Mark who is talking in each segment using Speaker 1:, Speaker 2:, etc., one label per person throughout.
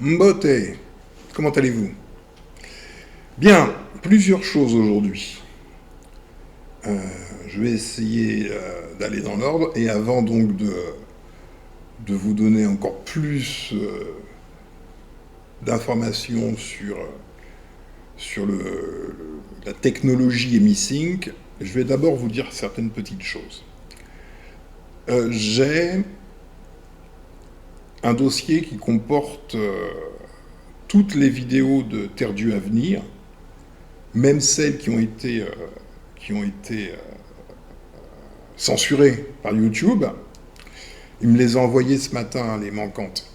Speaker 1: Mbote, comment allez-vous? Bien, plusieurs choses aujourd'hui. Je vais essayer d'aller dans l'ordre et avant donc de vous donner encore plus d'informations sur la technologie EmiSync, je vais d'abord vous dire certaines petites choses. J'ai un dossier qui comporte toutes les vidéos de Terre Dieu à venir, même celles qui ont été censurées par YouTube. Il me les a envoyées ce matin, les manquantes.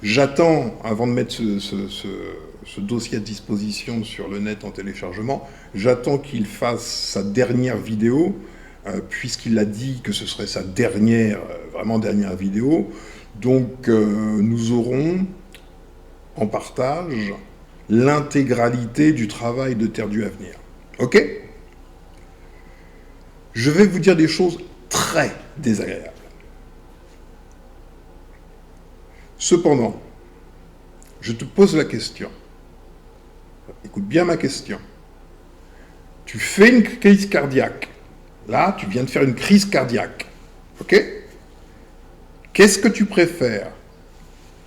Speaker 1: J'attends, avant de mettre ce dossier à disposition sur le net en téléchargement, j'attends qu'il fasse sa dernière vidéo, puisqu'il a dit que ce serait sa vraiment dernière vidéo. Donc nous aurons en partage l'intégralité du travail de Terre Dieu à venir. Ok? Je vais vous dire des choses très désagréables. Cependant, je te pose la question. Écoute bien ma question. Tu fais une crise cardiaque. Là, tu viens de faire une crise cardiaque. Ok? Qu'est-ce que tu préfères?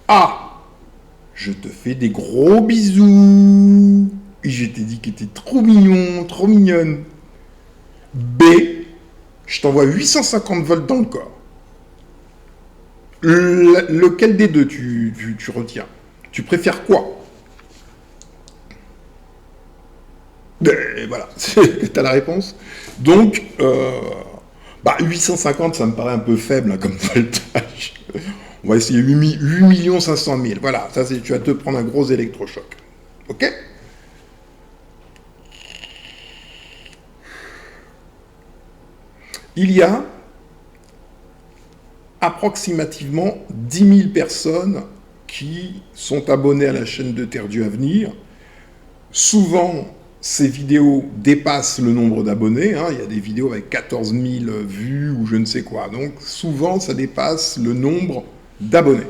Speaker 1: A. Je te fais des gros bisous. Et je t'ai dit que t'étais trop mignon, trop mignonne. B. Je t'envoie 850 volts dans le corps. Lequel des deux tu retiens? Tu préfères quoi? Et voilà, t'as la réponse. Donc, 850, ça me paraît un peu faible hein, comme voltage. On va essayer 8 500 000. Voilà, ça c'est, tu vas te prendre un gros électrochoc. Ok? Il y a approximativement 10 000 personnes qui sont abonnées à la chaîne de Terre Dieu à venir. Souvent, ces vidéos dépassent le nombre d'abonnés. Hein. Il y a des vidéos avec 14 000 vues ou je ne sais quoi. Donc, souvent, ça dépasse le nombre d'abonnés.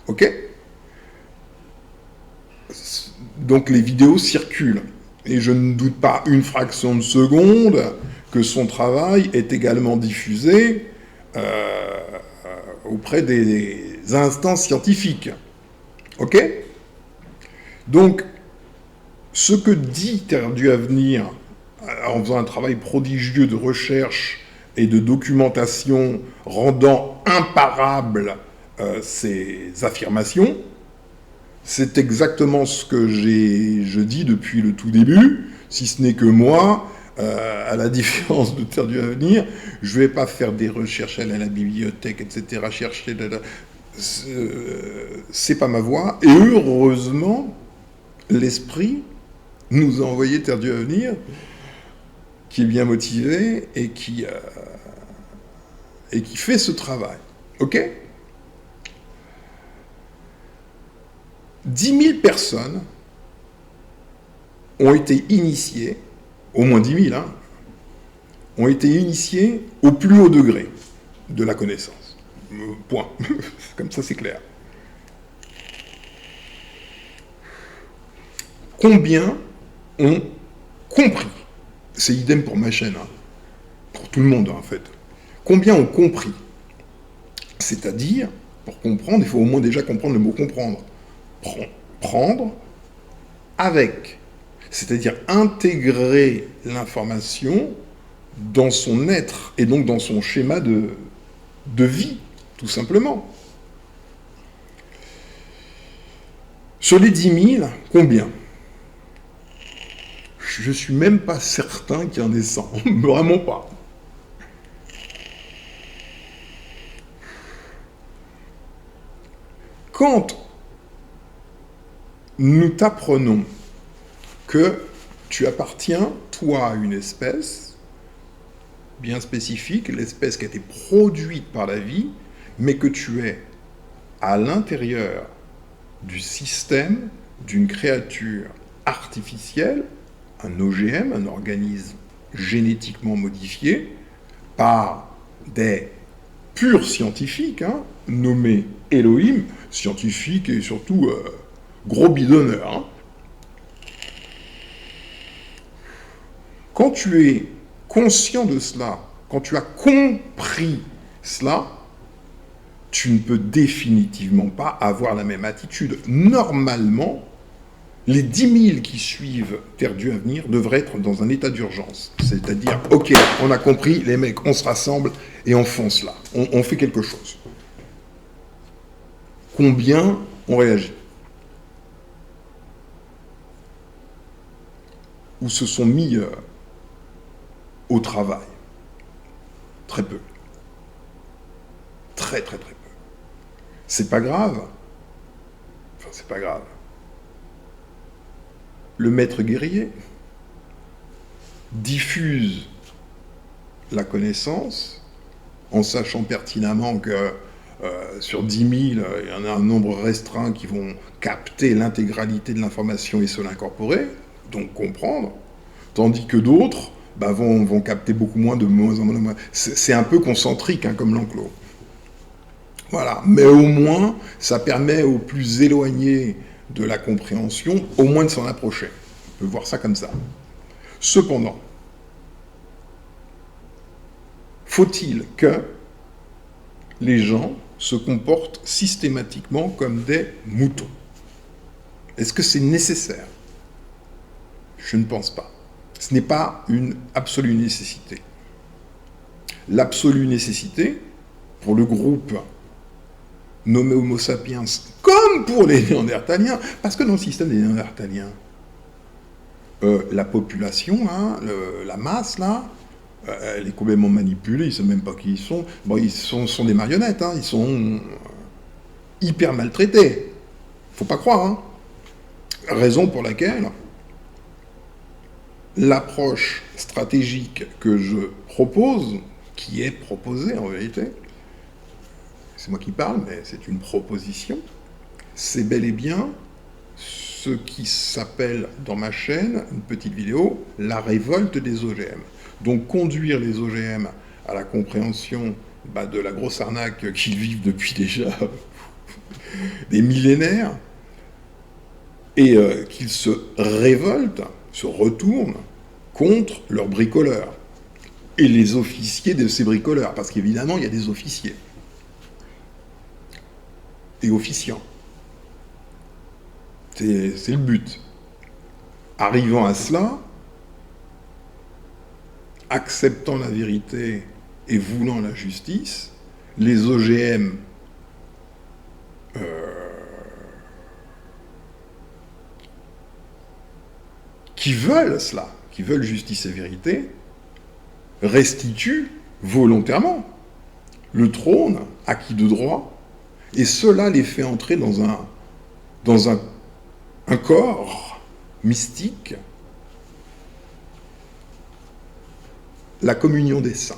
Speaker 1: Ok? Donc, les vidéos circulent. Et je ne doute pas une fraction de seconde que son travail est également diffusé auprès des instances scientifiques. Ok? Donc, ce que dit Terre Dieu à venir, en faisant un travail prodigieux de recherche et de documentation rendant imparables ces affirmations, c'est exactement ce que je dis depuis le tout début, si ce n'est que moi, à la différence de Terre Dieu à venir, je ne vais pas faire des recherches, aller à la bibliothèque, etc., chercher... c'est pas ma voie. Et heureusement, l'esprit nous a envoyé Terre Dieu à venir, qui est bien motivé et qui fait ce travail. Ok? 10 000 personnes ont été initiées, au moins 10 000, hein, ont été initiées au plus haut degré de la connaissance. Point. Comme ça, c'est clair. Combien ont compris? C'est idem pour ma chaîne, hein, pour tout le monde, en fait. Combien ont compris? C'est-à-dire, pour comprendre, il faut au moins déjà comprendre le mot comprendre. Prendre avec, c'est-à-dire intégrer l'information dans son être et donc dans son schéma de vie, tout simplement. Sur les 10 000, combien? Je suis même pas certain qu'il y en ait 100, vraiment pas. Quand nous t'apprenons que tu appartiens, toi, à une espèce bien spécifique, l'espèce qui a été produite par la vie, mais que tu es à l'intérieur du système d'une créature artificielle, un OGM, un organisme génétiquement modifié, par des pur scientifique, hein, nommé Elohim, scientifique et surtout gros bidonneur. Hein. Quand tu es conscient de cela, quand tu as compris cela, tu ne peux définitivement pas avoir la même attitude. Normalement, les 10 000 qui suivent Terre du Avenir devraient être dans un état d'urgence. C'est-à-dire, ok, on a compris, les mecs, on se rassemble et on fonce là. On fait quelque chose. Combien on réagit? Ou se sont mis au travail? Très peu. Très, très, très peu. C'est pas grave. Enfin, c'est pas grave. Le maître guerrier diffuse la connaissance en sachant pertinemment que sur 10 000, il y en a un nombre restreint qui vont capter l'intégralité de l'information et se l'incorporer, donc comprendre, tandis que d'autres vont capter beaucoup moins, de moins en moins. C'est un peu concentrique hein, comme l'enclos. Voilà, mais au moins, ça permet aux plus éloignés de la compréhension, au moins de s'en approcher. On peut voir ça comme ça. Cependant, faut-il que les gens se comportent systématiquement comme des moutons? Est-ce que c'est nécessaire? Je ne pense pas. Ce n'est pas une absolue nécessité. L'absolue nécessité, pour le groupe nommé Homo sapiens, comme pour les Néandertaliens, parce que dans le système des Néandertaliens, la population, hein, la masse, là, elle est complètement manipulée, ils ne savent même pas qui ils sont. Bon, ils sont des marionnettes, hein, ils sont hyper maltraités. Faut pas croire. Hein. Raison pour laquelle l'approche stratégique que je propose, qui est proposée en vérité, c'est moi qui parle, mais c'est une proposition, c'est bel et bien ce qui s'appelle dans ma chaîne, une petite vidéo, la révolte des OGM. Donc conduire les OGM à la compréhension de la grosse arnaque qu'ils vivent depuis déjà des millénaires, et qu'ils se révoltent, se retournent contre leurs bricoleurs et les officiers de ces bricoleurs, parce qu'évidemment il y a des officiers et officiants. C'est le but. Arrivant à cela, acceptant la vérité et voulant la justice, les OGM qui veulent cela, qui veulent justice et vérité, restituent volontairement le trône acquis de droit, et cela les fait entrer dans un corps mystique, la communion des saints.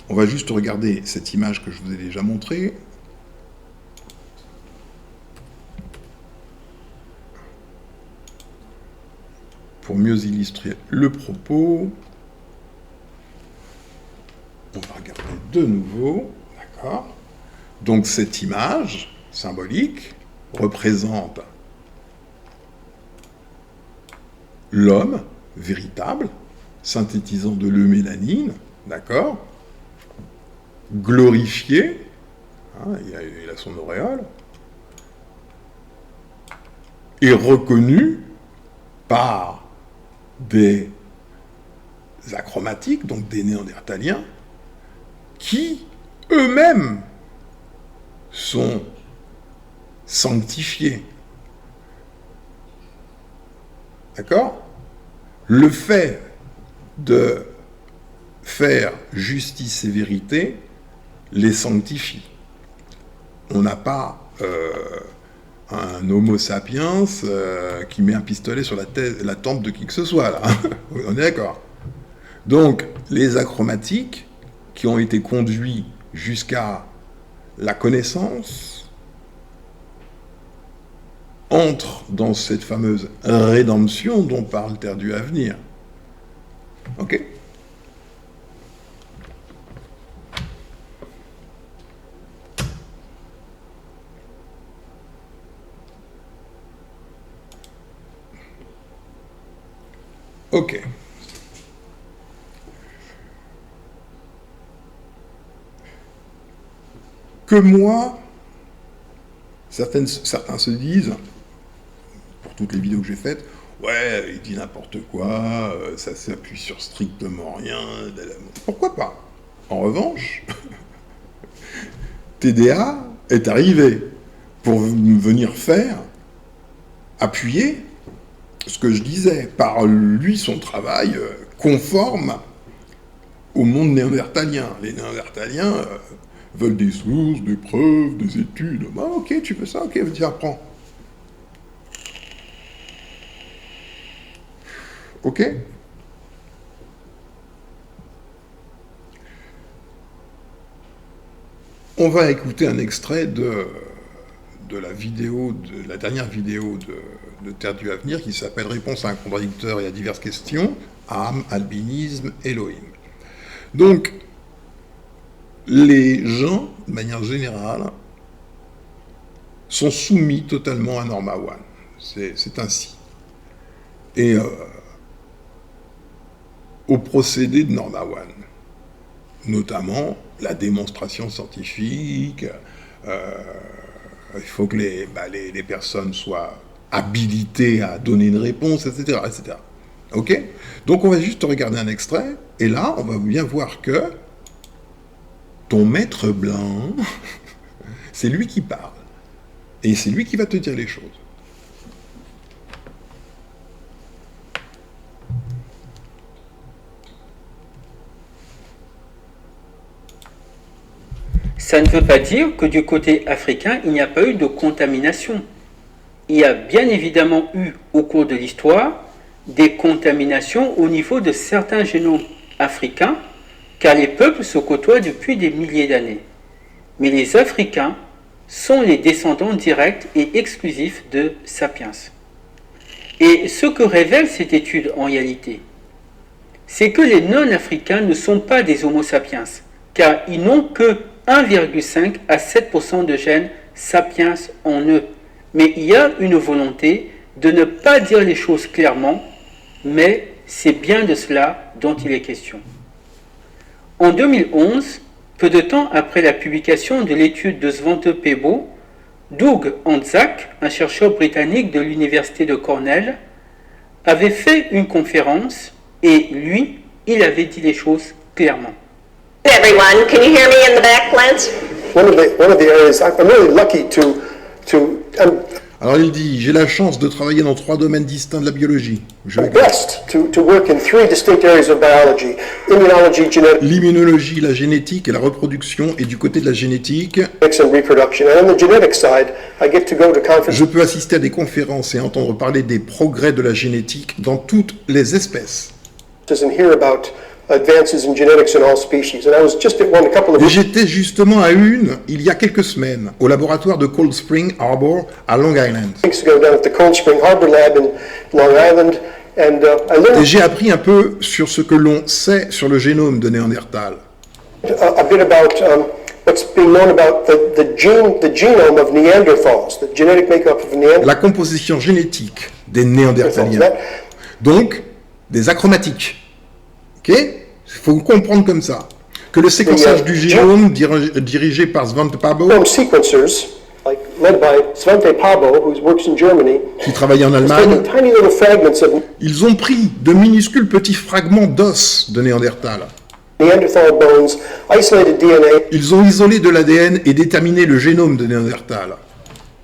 Speaker 1: On va juste regarder cette image que je vous ai déjà montrée. Pour mieux illustrer le propos, on va regarder de nouveau, d'accord? Donc cette image symbolique représente l'homme véritable, synthétisant de l'eumélanine, d'accord? Glorifié, hein, il a son auréole, et reconnu par des achromatiques, donc des Néandertaliens, qui eux-mêmes sont sanctifiés. D'accord? Le fait de faire justice et vérité les sanctifie. On n'a pas un homo sapiens qui met un pistolet sur la tempe de qui que ce soit, là. On est d'accord. Donc, les achromatiques qui ont été conduits jusqu'à la connaissance entrent dans cette fameuse rédemption dont parle Terre du Avenir. Ok ? Ok. Que moi, certains se disent, pour toutes les vidéos que j'ai faites, ouais, il dit n'importe quoi, ça s'appuie sur strictement rien. Pourquoi pas? En revanche, TDA est arrivé pour venir faire, appuyer ce que je disais, par lui, son travail conforme au monde néandertalien. Les néandertaliens veulent des sources, des preuves, des études. Ah, ok, tu veux ça? Ok, tiens, prends. Ok? On va écouter un extrait de la dernière vidéo de Terre du Avenir qui s'appelle Réponse à un contradicteur et à diverses questions, âme, albinisme, Elohim. Donc, les gens, de manière générale, sont soumis totalement à Norma One. C'est ainsi. Et au procédé de Norma One, notamment la démonstration scientifique, il faut que les personnes soient habilitées à donner une réponse, etc., etc. Ok? Donc on va juste regarder un extrait, et là, on va bien voir que ton maître blanc, c'est lui qui parle. Et c'est lui qui va te dire les choses.
Speaker 2: Ça ne veut pas dire que du côté africain, il n'y a pas eu de contamination. Il y a bien évidemment eu, au cours de l'histoire, des contaminations au niveau de certains génomes africains, car les peuples se côtoient depuis des milliers d'années. Mais les Africains sont les descendants directs et exclusifs de Sapiens. Et ce que révèle cette étude en réalité, c'est que les non-africains ne sont pas des Homo sapiens, car ils n'ont que 1,5 à 7% de gènes sapiens en eux. Mais il y a une volonté de ne pas dire les choses clairement, mais c'est bien de cela dont il est question. En 2011, peu de temps après la publication de l'étude de Svante Pääbo, Doug Anzac, un chercheur britannique de l'université de Cornell, avait fait une conférence et lui, il avait dit les choses clairement.
Speaker 3: Everyone, can you hear me in the back, Clint?
Speaker 4: One of the areas I'm really lucky
Speaker 1: Alors il dit, j'ai la chance de travailler dans 3 domaines distincts de la biologie.
Speaker 4: blessed to work in 3 distinct areas of biology: immunology, genetics,
Speaker 1: L'immunologie, la génétique et la reproduction, et du côté de la génétique,
Speaker 4: and reproduction. And on the genetic side, I get to go to conferences
Speaker 1: je peux assister à des conférences et entendre parler des progrès de la génétique dans toutes les espèces.
Speaker 4: and hear about advances in genetics in all species. And I was just at one a couple of
Speaker 1: Et
Speaker 4: weeks
Speaker 1: j'étais justement à une, il y a quelques semaines, au laboratoire de Cold Spring Harbor à Long Island.
Speaker 4: ago down at the Cold Spring Harbor Lab in Long Island, and I
Speaker 1: Et
Speaker 4: learned
Speaker 1: j'ai appris un peu sur ce que l'on sait sur le génome de Néandertal.
Speaker 4: a bit about what's being known about the genome of Neanderthals, the genetic makeup of Neanderthals.
Speaker 1: La composition génétique des Néandertaliens. Donc, des achromatiques. Ok? Il faut comprendre comme ça. Que le séquençage du génome dirigé par Svante Pääbo,
Speaker 4: Genome sequencers, like led by Svante Pääbo, who works in Germany,
Speaker 1: qui travaillait en
Speaker 4: taking
Speaker 1: Allemagne,
Speaker 4: tiny little fragments of
Speaker 1: ils ont pris de minuscules petits fragments d'os de Néandertal.
Speaker 4: Neanderthal bones, isolated DNA,
Speaker 1: Ils ont isolé de l'ADN et déterminé le génome de Néandertal.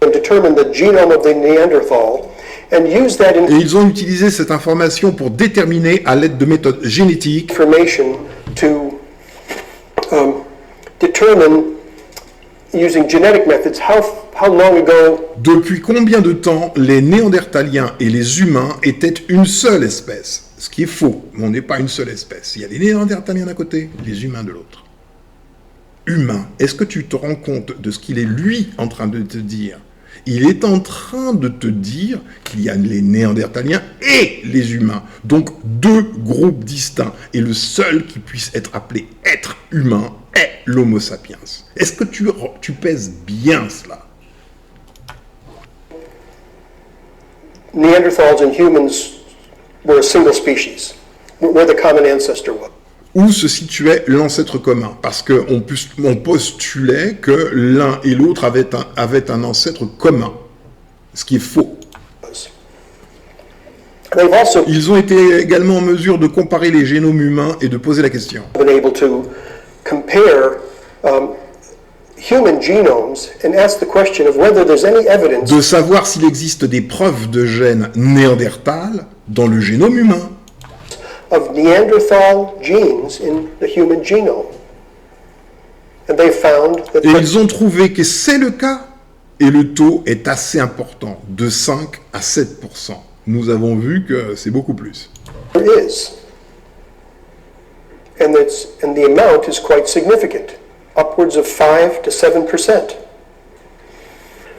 Speaker 4: and determined the genome of the Neanderthal, and used that
Speaker 1: Et ils ont utilisé cette information pour déterminer, à l'aide de méthodes génétiques,
Speaker 4: information to determine, using genetic methods, how long ago
Speaker 1: depuis combien de temps les Néandertaliens et les humains étaient une seule espèce. Ce qui est faux, mais on n'est pas une seule espèce. Il y a les Néandertaliens d'un côté, les humains de l'autre. Humain, est-ce que tu te rends compte de ce qu'il est lui en train de te dire? Il est en train de te dire qu'il y a les Néandertaliens et les humains, donc 2 groupes distincts, et le seul qui puisse être appelé être humain est l'Homo sapiens. Est-ce que tu pèses bien cela?
Speaker 4: Neanderthals and humans were a single species, where the common ancestor was.
Speaker 1: Où se situait l'ancêtre commun, parce qu'on postulait que l'un et l'autre avaient un ancêtre commun, ce qui est faux.
Speaker 4: They've also
Speaker 1: Ils ont été également en mesure de comparer les génomes humains et de poser la question.
Speaker 4: been able to compare human genomes and ask the question of whether there's any evidence
Speaker 1: De savoir s'il existe des preuves de gènes néandertal dans le génome humain.
Speaker 4: of Neanderthal genes in the human genome. And they found that
Speaker 1: Et ils ont trouvé que c'est le cas, et le taux est assez important, de 5 à 7%. Nous avons vu que c'est beaucoup plus.
Speaker 4: there is. And the amount is quite significant, upwards of 5 to 7%.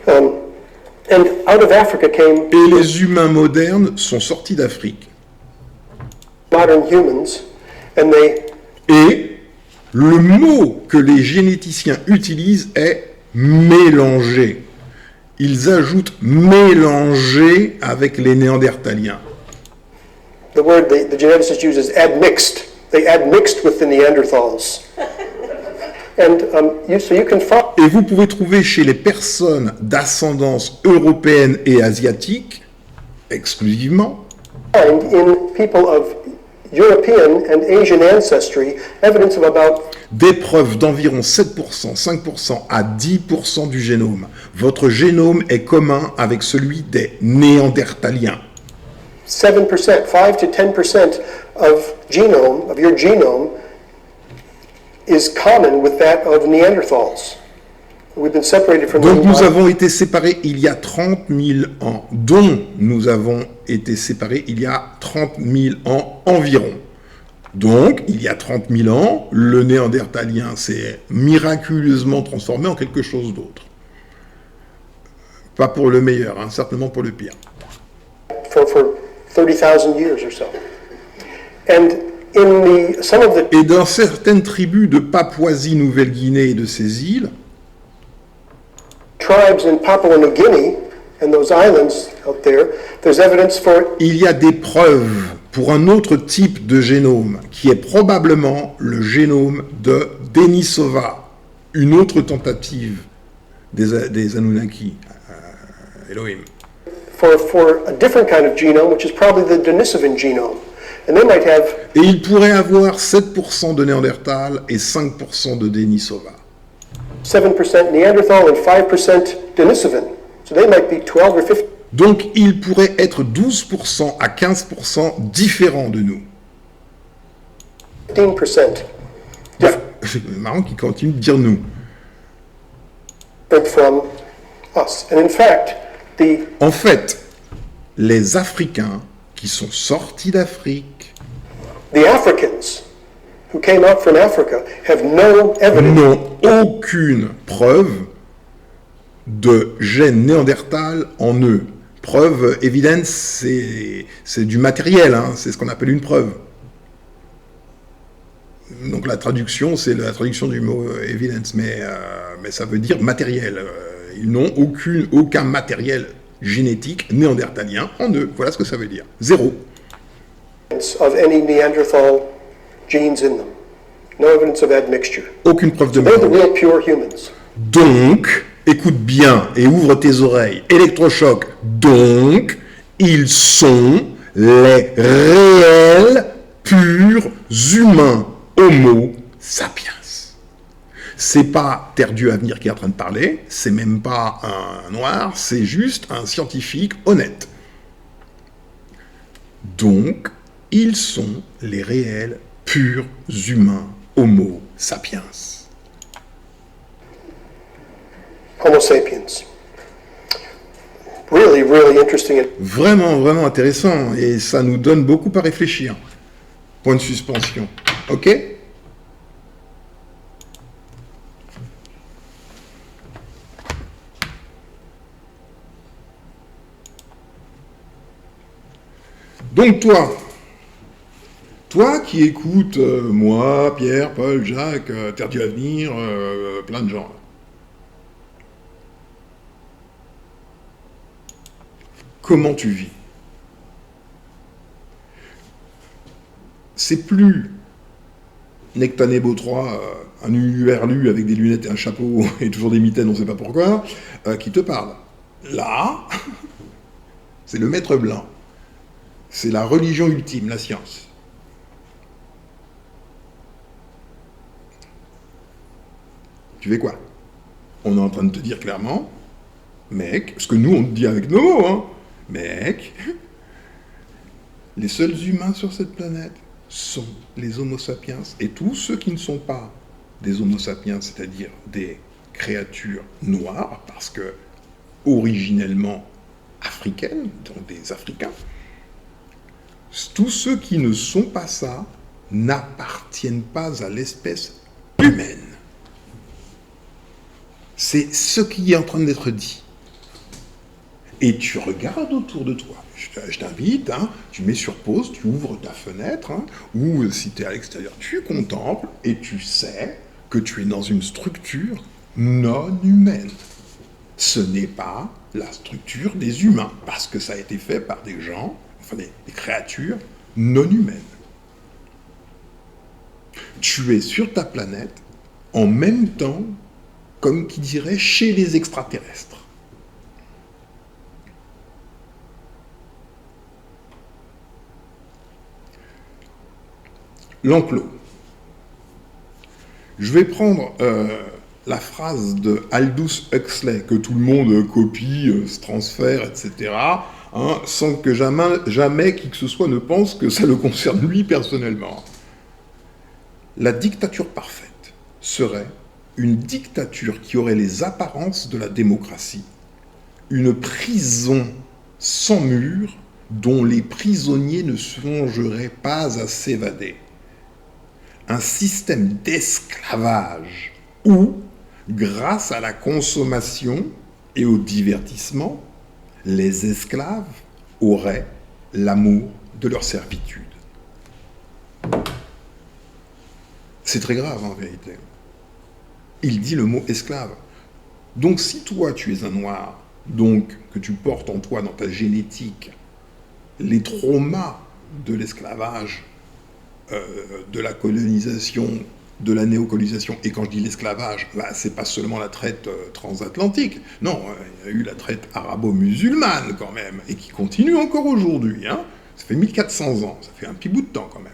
Speaker 4: And out of Africa came
Speaker 1: Et les humains modernes sont sortis d'Afrique.
Speaker 4: modern humans, and they
Speaker 1: Et le mot que les généticiens utilisent est mélanger. Ils ajoutent mélanger avec les néandertaliens.
Speaker 4: the word the geneticist uses admixed. They admixed with the Neanderthals. And so you can find
Speaker 1: Et vous pouvez trouver chez les personnes d'ascendance européenne et asiatique, exclusivement,
Speaker 4: in people of European and Asian ancestry evidence of about
Speaker 1: des preuves d'environ 7%, 5% à 10% du génome. Votre génome est commun avec celui des néandertaliens.
Speaker 4: 7%, 5 to 10% of your genome is common with that of Neanderthals. We've been separated from
Speaker 1: Donc
Speaker 4: them
Speaker 1: nous
Speaker 4: by-
Speaker 1: avons été séparés il y a 30 000 ans, dont nous avons été séparés il y a 30 000 ans environ. Donc, il y a 30 000 ans, le néandertalien s'est miraculeusement transformé en quelque chose d'autre. Pas pour le meilleur, hein, certainement pour le pire.
Speaker 4: for 30,000 years or so. And in some of the
Speaker 1: Et dans certaines tribus de Papouasie-Nouvelle-Guinée et de ces îles,
Speaker 4: tribes in Papua New Guinea and those islands out there, there's evidence for
Speaker 1: il y a des preuves pour un autre type de génome, qui est probablement le génome de Denisova, une autre tentative des Anunnaki, Elohim.
Speaker 4: for a different kind of genome, which is probably the Denisovan genome. And they might have
Speaker 1: Et il pourrait avoir 7% de Néandertal et 5% de Denisova.
Speaker 4: 7% Neanderthal and 5% Denisovan. So they might be 12 or
Speaker 1: Donc il pourrait être 12% à 15% différents de nous.
Speaker 4: 15%
Speaker 1: C'est marrant qu'il continue de dire nous.
Speaker 4: different from us. And in fact,
Speaker 1: En fait, les Africains qui sont sortis d'Afrique
Speaker 4: the Africans who came out from Africa have no evidence
Speaker 1: n'ont aucune preuve de gène néandertal en eux. Preuve, evidence, c'est du matériel, hein, c'est ce qu'on appelle une preuve. Donc la traduction, c'est la traduction du mot evidence, mais ça veut dire matériel. Ils n'ont aucun matériel génétique néandertalien en eux. Voilà ce que ça veut dire. Zéro.
Speaker 4: of any Neanderthal genes in them. No evidence of admixture.
Speaker 1: Aucune preuve de
Speaker 4: They're the
Speaker 1: mélange.
Speaker 4: real pure humans.
Speaker 1: Donc, écoute bien et ouvre tes oreilles. Électrochoc. Donc, ils sont les réels, purs humains. Homo sapiens. C'est pas Terre-Dieu Avenir qui est en train de parler, c'est même pas un noir, c'est juste un scientifique honnête. Donc, ils sont les réels, purs humains. Homo sapiens.
Speaker 4: Homo sapiens. Really, really interesting.
Speaker 1: Vraiment, vraiment intéressant, et ça nous donne beaucoup à réfléchir. Point de suspension. Ok ? Donc toi qui écoutes moi, Pierre, Paul, Jacques, Terre du Avenir, plein de gens, comment tu vis? c'est plus Nectanebo 3, un URLU avec des lunettes et un chapeau et toujours des mitaines, on ne sait pas pourquoi, qui te parle. Là, c'est le maître blanc. C'est la religion ultime, la science. Tu fais quoi? On est en train de te dire clairement, mec, ce que nous on te dit avec nos mots, hein, mec, les seuls humains sur cette planète sont les Homo sapiens, et tous ceux qui ne sont pas des Homo sapiens, c'est-à-dire des créatures noires, parce que originellement africaines, donc des Africains, tous ceux qui ne sont pas ça n'appartiennent pas à l'espèce humaine. C'est ce qui est en train d'être dit. Et tu regardes autour de toi. Je t'invite, hein, tu mets sur pause, tu ouvres ta fenêtre, hein, ou si tu es à l'extérieur, tu contemples et tu sais que tu es dans une structure non humaine. Ce n'est pas la structure des humains, parce que ça a été fait par des gens, enfin des créatures non humaines. Tu es sur ta planète en même temps, comme qui dirait, chez les extraterrestres. L'enclos. Je vais prendre la phrase de Aldous Huxley, que tout le monde copie, se transfère, etc., hein, sans que jamais qui que ce soit ne pense que ça le concerne lui personnellement. La dictature parfaite serait une dictature qui aurait les apparences de la démocratie, une prison sans mur dont les prisonniers ne songeraient pas à s'évader. Un système d'esclavage où, grâce à la consommation et au divertissement, les esclaves auraient l'amour de leur servitude. C'est très grave en vérité. Il dit le mot esclave. Donc si toi tu es un noir, donc que tu portes en toi, dans ta génétique, les traumas de l'esclavage, de la colonisation, de la néocolonisation, et quand je dis l'esclavage, bah, c'est pas seulement la traite transatlantique, non, il y a eu la traite arabo-musulmane quand même, et qui continue encore aujourd'hui, hein. Ça fait 1400 ans, ça fait un petit bout de temps quand même.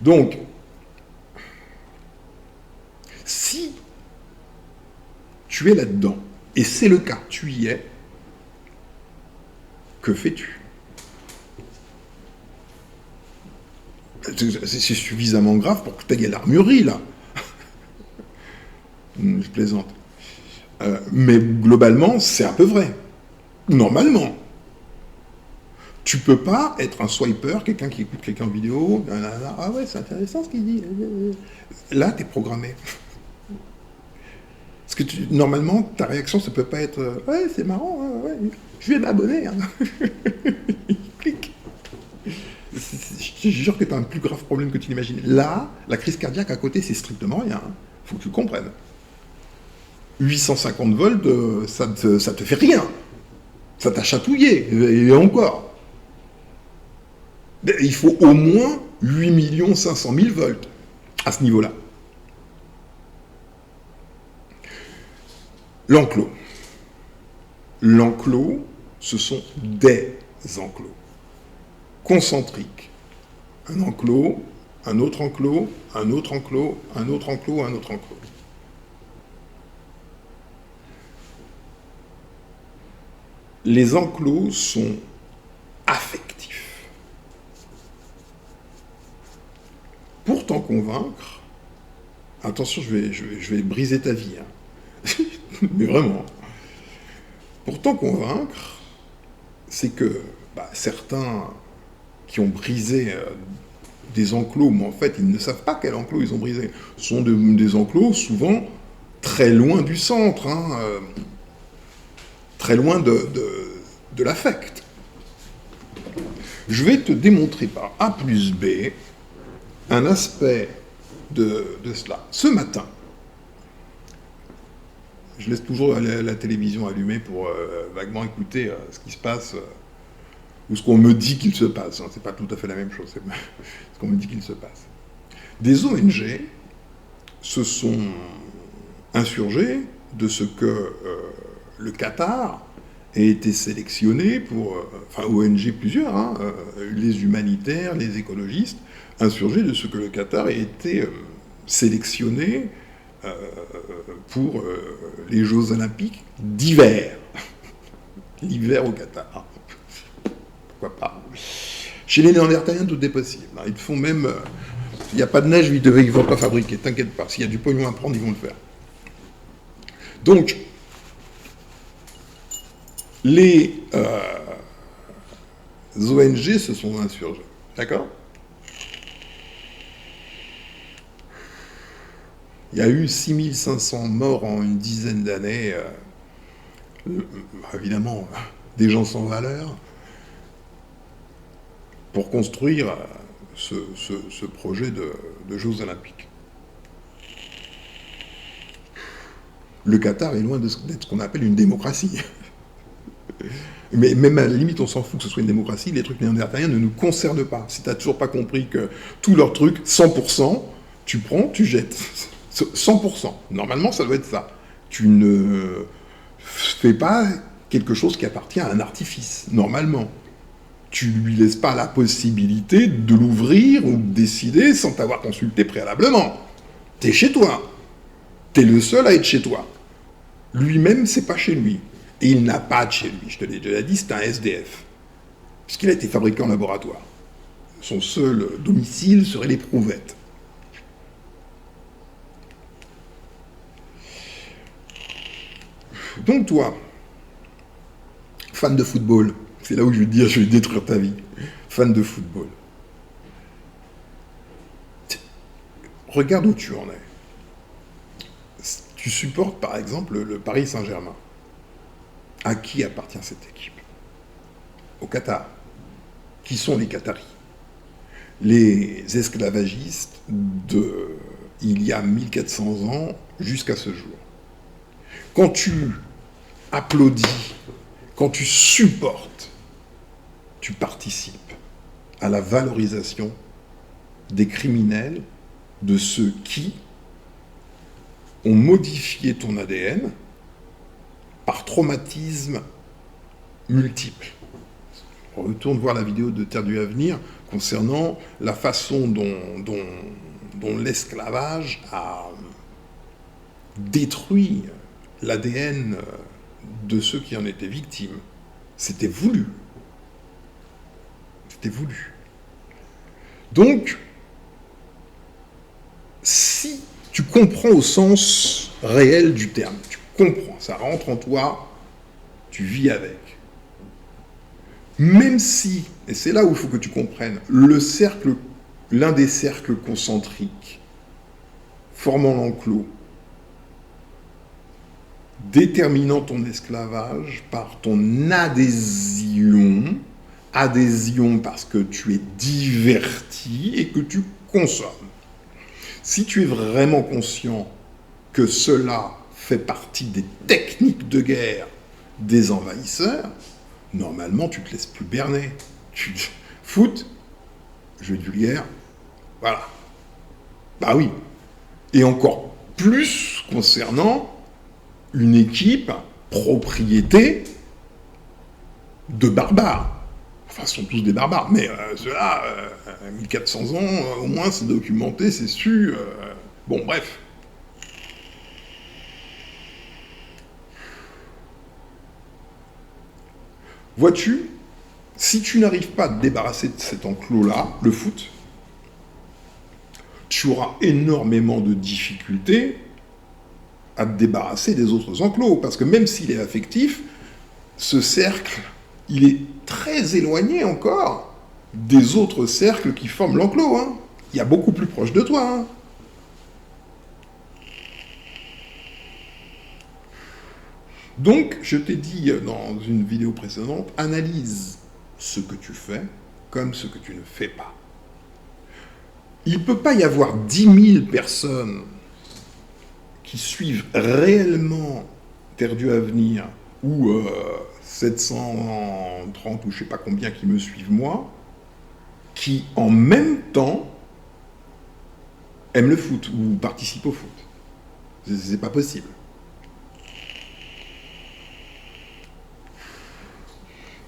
Speaker 1: Donc, si tu es là-dedans, et c'est le cas, tu y es, que fais-tu? C'est suffisamment grave pour que tu aies l'armurerie, là. Je plaisante. Mais globalement, c'est un peu vrai. Normalement. Tu peux pas être un swiper, quelqu'un qui écoute quelqu'un en vidéo, ah ouais, c'est intéressant ce qu'il dit. Là, tu es programmé. Parce que normalement, ta réaction, ça peut pas être ouais, c'est marrant, hein, ouais, je vais m'abonner. Hein. Clique. Je te jure que tu as un plus grave problème que tu n'imagines. Là, la crise cardiaque à côté, c'est strictement rien. Faut que tu comprennes. 850 volts, ça te fait rien. Ça t'a chatouillé, et encore. Il faut au moins 8 500 000 volts à ce niveau-là. L'enclos. L'enclos, ce sont des enclos. Concentriques. Un enclos, un autre enclos, un autre enclos, un autre enclos, un autre enclos. Les enclos sont affectifs. Pour t'en convaincre, attention, je vais briser ta vie, hein. Mais vraiment. Pour t'en convaincre, c'est que certains qui ont brisé des enclos, mais en fait, ils ne savent pas quel enclos ils ont brisé. Ce sont des enclos souvent très loin du centre, hein, très loin de l'affect. Je vais te démontrer par A plus B un aspect de cela. Ce matin, Je laisse toujours la télévision allumée pour vaguement écouter ce qui se passe, ou ce qu'on me dit qu'il se passe. Hein. C'est pas tout à fait la même chose, c'est ce qu'on me dit qu'il se passe. Des ONG se sont insurgés de ce que le Qatar ait été sélectionné pour, enfin ONG plusieurs, hein, les humanitaires, les écologistes, insurgés de ce que le Qatar ait été sélectionné pour les Jeux Olympiques d'hiver. L'hiver au Qatar. Pourquoi pas. Chez les Néandertaliens, tout est possible. Hein. Ils font même... Il n'y a pas de neige, ils ne vont pas fabriquer. T'inquiète pas. S'il y a du pognon à prendre, ils vont le faire. Donc, les ONG se sont insurgés. D'accord ? Il y a eu 6500 morts en une dizaine d'années. Évidemment, des gens sans valeur, pour construire ce projet de Jeux Olympiques. Le Qatar est loin d'être ce qu'on appelle une démocratie. Mais même à la limite, on s'en fout que ce soit une démocratie, les trucs néandertaliens ne nous concernent pas. Si tu n'as toujours pas compris que tous leurs trucs, 100%, tu prends, tu jettes. 100%. Normalement, ça doit être ça. Tu ne fais pas quelque chose qui appartient à un artifice, normalement. Tu lui laisses pas la possibilité de l'ouvrir ou de décider sans t'avoir consulté préalablement. T'es chez toi. T'es le seul à être chez toi. Lui-même, c'est pas chez lui. Et il n'a pas de chez lui. Je te l'ai déjà dit, c'est un SDF. Puisqu'il a été fabriqué en laboratoire. Son seul domicile serait l'éprouvettes. Donc toi, fan de football, c'est là où je vais te dire, je vais détruire ta vie. Fan de football. Regarde où tu en es. Tu supportes par exemple le Paris Saint-Germain. À qui appartient cette équipe ? Au Qatar. Qui sont les Qataris ? Les esclavagistes il y a 1400 ans jusqu'à ce jour. Quand tu applaudis, quand tu supportes, tu participes à la valorisation des criminels, de ceux qui ont modifié ton ADN par traumatisme multiple. On retourne voir la vidéo de Terre du Avenir concernant la façon dont l'esclavage a détruit l'ADN de ceux qui en étaient victimes. C'était voulu. C'était voulu. Donc, si tu comprends au sens réel du terme, tu comprends, ça rentre en toi, tu vis avec. Même si, et c'est là où il faut que tu comprennes, l'un des cercles concentriques formant l'enclos, déterminant ton esclavage par ton adhésion parce que tu es diverti et que tu consommes. Si tu es vraiment conscient que cela fait partie des techniques de guerre des envahisseurs, normalement tu te laisses plus berner. Tu foot, jeu de vulgaire, voilà. Bah oui. Et encore plus concernant une équipe propriété de barbares. Enfin, ce sont tous des barbares, mais ceux-là, 1400 ans, au moins c'est documenté, c'est su. Bon, bref. Vois-tu, si tu n'arrives pas à te débarrasser de cet enclos-là, le foot, tu auras énormément de difficultés à te débarrasser des autres enclos, parce que même s'il est affectif, ce cercle, il est très éloigné encore des autres cercles qui forment l'enclos. Hein. Il y a beaucoup plus proche de toi. Hein. Donc, je t'ai dit dans une vidéo précédente, analyse ce que tu fais comme ce que tu ne fais pas. Il ne peut pas y avoir 10 000 personnes qui suivent réellement Terre du Avenir, ou 730 ou je sais pas combien qui me suivent moi, qui en même temps aiment le foot ou participent au foot. C'est pas possible.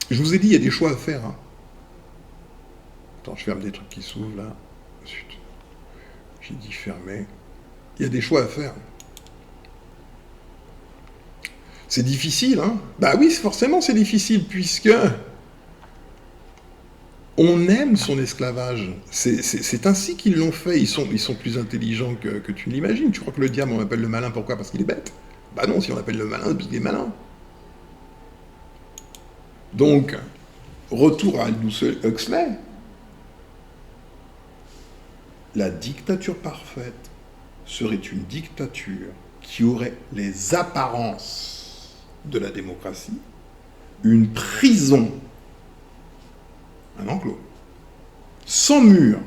Speaker 1: Je vous ai dit, il y a des choix à faire. Hein. Attends, je ferme des trucs qui s'ouvrent là. Zut. J'ai dit fermer. Il y a des choix à faire. C'est difficile, hein? Bah oui, forcément c'est difficile, puisque on aime son esclavage. C'est ainsi qu'ils l'ont fait. Ils sont plus intelligents que tu ne l'imagines. Tu crois que le diable, on appelle le malin, pourquoi? Parce qu'il est bête? Bah non, si on appelle le malin, parce qu'il est malin. Donc, retour à Aldous Huxley. La dictature parfaite serait une dictature qui aurait les apparences de la démocratie, une prison, un enclos, sans mur,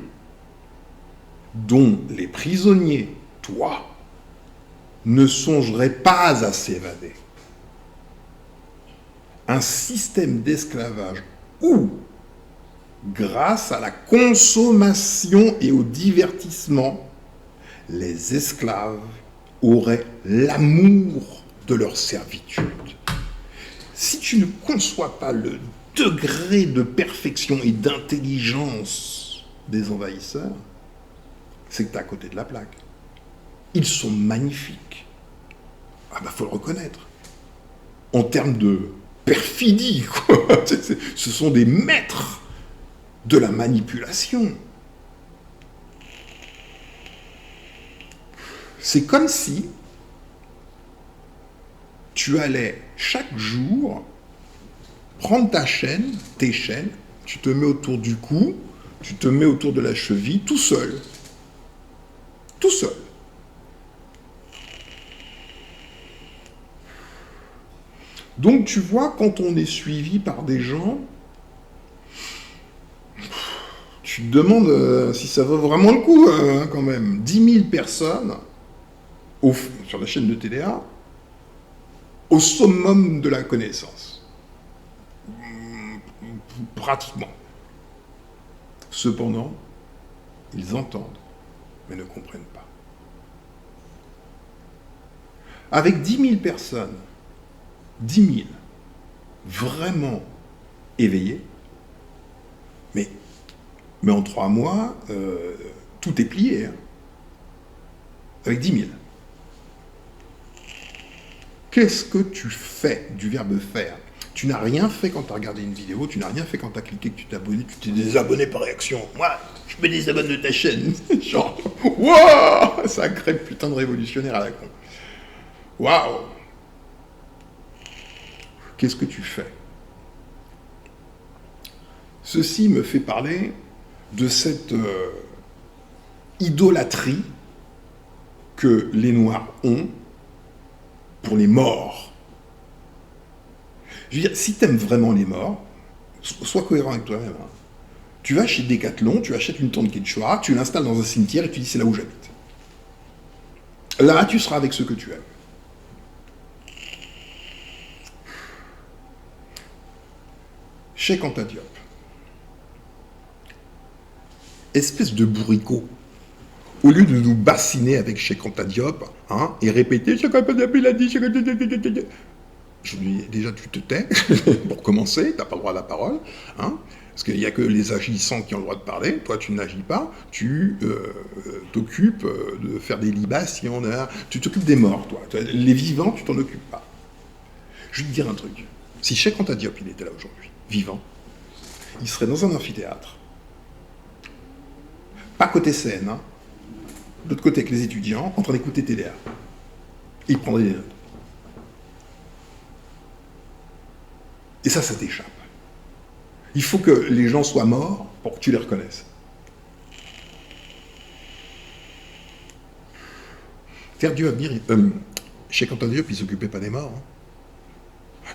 Speaker 1: dont les prisonniers, toi, ne songeraient pas à s'évader. Un système d'esclavage où, grâce à la consommation et au divertissement, les esclaves auraient l'amour de leur servitude. Si tu ne conçois pas le degré de perfection et d'intelligence des envahisseurs, c'est que tu es à côté de la plaque. Ils sont magnifiques. Ah bah faut le reconnaître. En termes de perfidie, quoi. Ce sont des maîtres de la manipulation. C'est comme si tu allais chaque jour prendre tes chaînes, tu te mets autour du cou, tu te mets autour de la cheville, tout seul. Tout seul. Donc tu vois, quand on est suivi par des gens, tu te demandes si ça vaut vraiment le coup, hein, quand même. 10 000 personnes sur la chaîne de TDA, au summum de la connaissance. Pratiquement. Cependant, ils entendent, mais ne comprennent pas. Avec 10 000 personnes, 10 000 vraiment éveillés, mais en 3 mois, tout est plié. Hein. Avec 10 000. Qu'est-ce que tu fais du verbe faire? Tu n'as rien fait quand tu as regardé une vidéo, tu n'as rien fait quand tu as cliqué, que tu t'es abonné, tu t'es désabonné par réaction. Moi, je me désabonne de ta chaîne. Genre, waouh, sacré putain de révolutionnaire à la con. Waouh. Qu'est-ce que tu fais? Ceci me fait parler de cette idolâtrie que les Noirs ont pour les morts. Je veux dire, si tu aimes vraiment les morts, sois cohérent avec toi-même. Hein. Tu vas chez Decathlon, tu achètes une tente Quechua, tu l'installes dans un cimetière et tu dis c'est là où j'habite. Là, tu seras avec ceux que tu aimes. Cheikh Anta Diop. Espèce de bourricot. Au lieu de nous bassiner avec Cheikh Anta Diop, hein, et répéter Cheikh Anta Diop, il a dit, je lui dis, déjà tu te tais, pour commencer, tu n'as pas le droit à la parole, hein, parce qu'il n'y a que les agissants qui ont le droit de parler, toi tu n'agis pas, tu t'occupes de faire des libations, tu t'occupes des morts, toi. Les vivants, tu t'en occupes pas. Je vais te dire un truc, si Cheikh Anta Diop il était là aujourd'hui, vivant, il serait dans un amphithéâtre, pas côté scène, hein, de l'autre côté avec les étudiants, en train d'écouter TDA. Il prendrait des notes. Et ça t'échappe. Il faut que les gens soient morts pour que tu les reconnaisses. Faire Dieu avenir, Cheikh Anta Diop, il ne s'occupait pas des morts. Hein.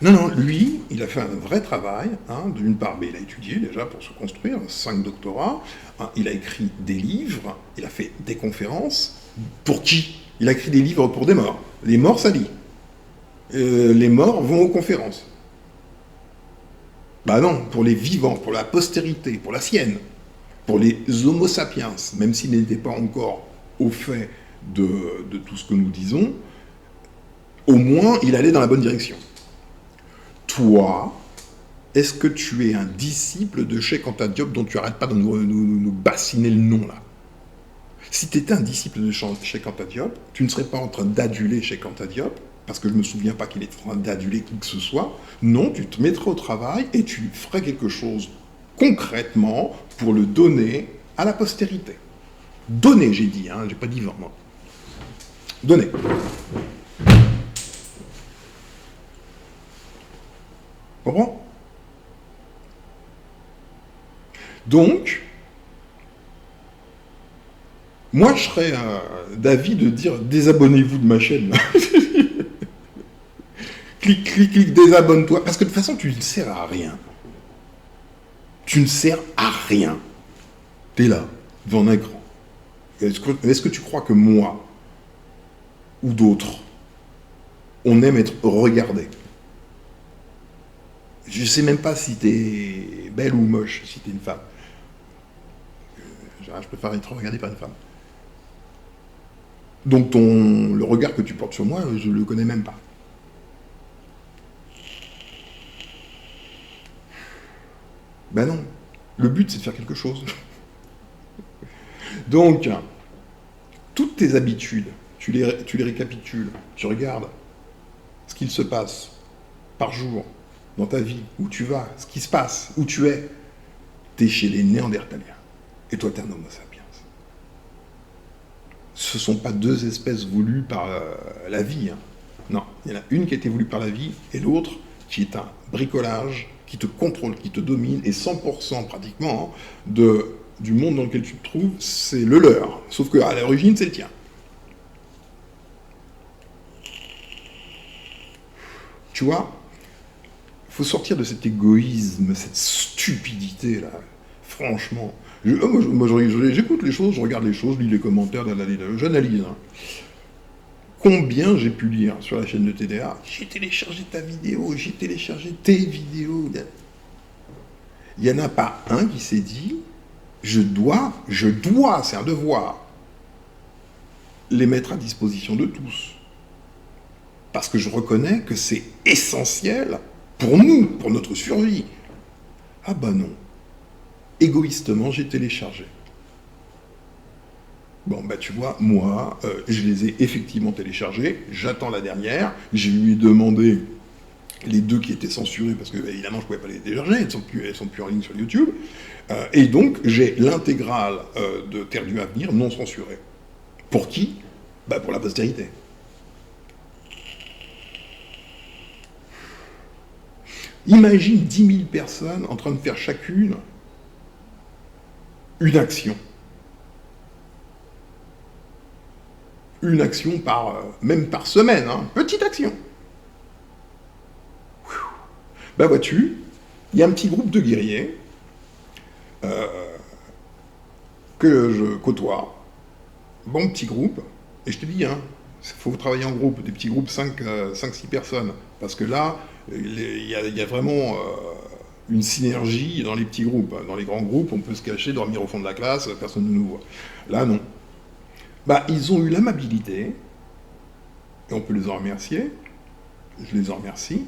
Speaker 1: Non, lui, il a fait un vrai travail. Hein, d'une part, mais il a étudié déjà pour se construire, 5 doctorats. Hein, il a écrit des livres, il a fait des conférences. Pour qui? Il a écrit des livres pour des morts. Les morts, ça lit. les morts vont aux conférences. Bah non, pour les vivants, pour la postérité, pour la sienne, pour les homo sapiens, même s'ils n'étaient pas encore au fait de tout ce que nous disons, au moins il allait dans la bonne direction. Toi, est-ce que tu es un disciple de Cheikh Anta Diop dont tu n'arrêtes pas de nous bassiner le nom là? Si tu étais un disciple de Cheikh Anta Diop, tu ne serais pas en train d'aduler Cheikh Anta Diop, parce que je ne me souviens pas qu'il est en train d'aduler qui que ce soit. Non, tu te mettrais au travail et tu ferais quelque chose concrètement pour le donner à la postérité. Donner, j'ai dit, j'ai pas dit vendre. Donner. Comprends? Donc, moi, je serais d'avis de dire désabonnez-vous de ma chaîne. Clique, désabonne-toi. Parce que de toute façon, tu ne sers à rien. Tu ne sers à rien. T'es là, devant un écran. Est-ce que tu crois que moi, ou d'autres, on aime être regardé? Je ne sais même pas si t'es belle ou moche, si t'es une femme. Je préfère être regardé par une femme. Donc le regard que tu portes sur moi, je ne le connais même pas. Ben non. Le but, c'est de faire quelque chose. Donc, toutes tes habitudes, tu les récapitules, tu regardes ce qu'il se passe par jour dans ta vie, où tu vas, ce qui se passe, où tu es. T'es chez les Néandertaliens. Et toi, t'es un homo sapiens. Ce ne sont pas deux espèces voulues par la vie. Non, il y en a une qui a été voulue par la vie et l'autre qui est un bricolage qui te contrôle, qui te domine, et 100% pratiquement du monde dans lequel tu te trouves, c'est le leur. Sauf qu'à l'origine, c'est le tien. Tu vois, il faut sortir de cet égoïsme, cette stupidité-là. Franchement. J'écoute les choses, je regarde les choses, je lis les commentaires, j'analyse. Combien j'ai pu lire sur la chaîne de TDA? J'ai téléchargé ta vidéo, j'ai téléchargé tes vidéos. Il n'y en a pas un qui s'est dit, je dois, c'est un devoir, les mettre à disposition de tous. Parce que je reconnais que c'est essentiel pour nous, pour notre survie. Ah bah non. Égoïstement, j'ai téléchargé. Bon, bah tu vois, moi, je les ai effectivement téléchargés, j'attends la dernière, je lui ai demandé les deux qui étaient censurés, parce que évidemment je ne pouvais pas les télécharger, elles sont plus en ligne sur YouTube, et donc j'ai l'intégrale de Terre du Avenir non censurée. Pour qui? Bah pour la postérité. Imagine 10 000 personnes en train de faire chacune une action. Une action même par semaine, petite action. Ben vois-tu, il y a un petit groupe de guerriers que je côtoie. Bon petit groupe, et je te dis, il faut travailler en groupe, des petits groupes 5-6 personnes, parce que là, il y a vraiment une synergie dans les petits groupes. Dans les grands groupes, on peut se cacher, dormir au fond de la classe, personne ne nous voit. Là, non. Bah, ils ont eu l'amabilité, et on peut les en remercier, je les en remercie,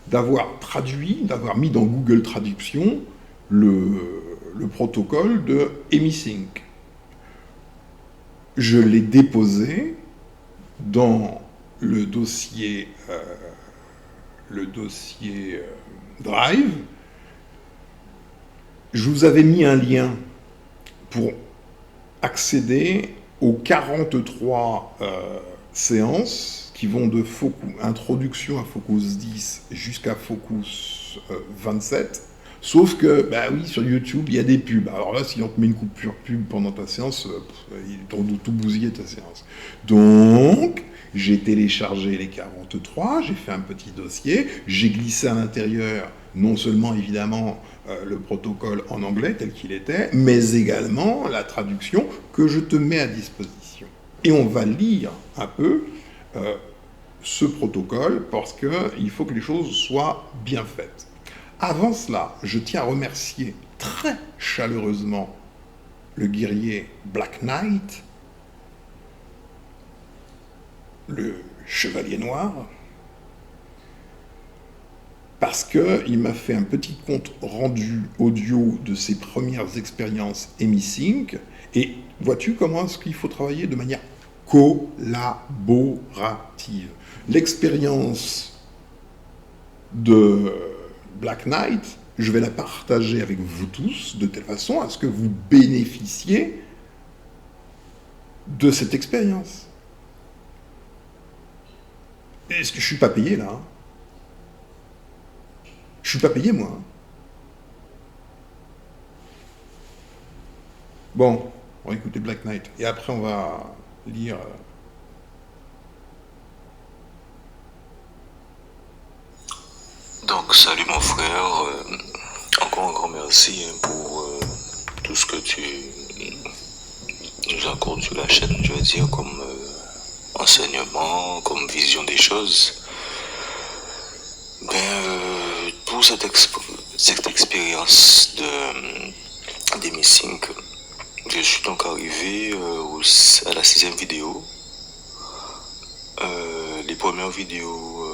Speaker 1: d'avoir traduit, d'avoir mis dans Google Traduction le protocole de Emisync. Je l'ai déposé dans le dossier Drive. Je vous avais mis un lien pour accéder aux 43 séances qui vont de introduction à Focus 10 jusqu'à Focus 27. Sauf que, bah oui, sur YouTube, il y a des pubs. Alors là, si on te met une coupure pub pendant ta séance, il est tout bousillé ta séance. Donc, j'ai téléchargé les 43, j'ai fait un petit dossier, j'ai glissé à l'intérieur, non seulement évidemment le protocole en anglais tel qu'il était, mais également la traduction que je te mets à disposition. Et on va lire un peu ce protocole parce qu'il faut que les choses soient bien faites. Avant cela, je tiens à remercier très chaleureusement le guerrier Black Knight, le chevalier noir, parce qu'il m'a fait un petit compte rendu audio de ses premières expériences EmiSync. Et vois-tu comment est-ce qu'il faut travailler de manière collaborative. L'expérience de Black Knight, je vais la partager avec vous tous de telle façon à ce que vous bénéficiez de cette expérience. Est-ce que je suis pas payé là, hein? Je suis pas payé moi. Hein. Bon, on va écouter Black Knight et après on va lire.
Speaker 5: Donc salut mon frère, encore un grand merci pour tout ce que tu nous accordes sur la chaîne, je veux dire, comme enseignement, comme vision des choses. Pour cette expérience d'EmiSync, je suis donc arrivé à la 6e vidéo. Les premières vidéos,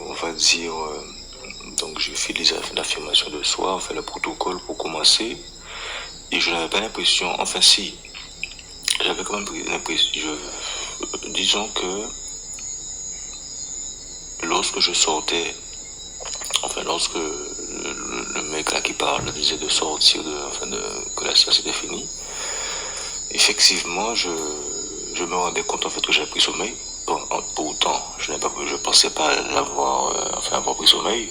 Speaker 5: on va dire, donc j'ai fait l'affirmation de soi, on fait le protocole pour commencer, et je n'avais pas l'impression, enfin si, j'avais quand même l'impression, disons que lorsque je sortais, enfin lorsque le mec là qui parle disait de sortir, que la séance était finie, effectivement je me rendais compte en fait que j'avais pris sommeil. Bon, pourtant, je pensais pas avoir pris sommeil.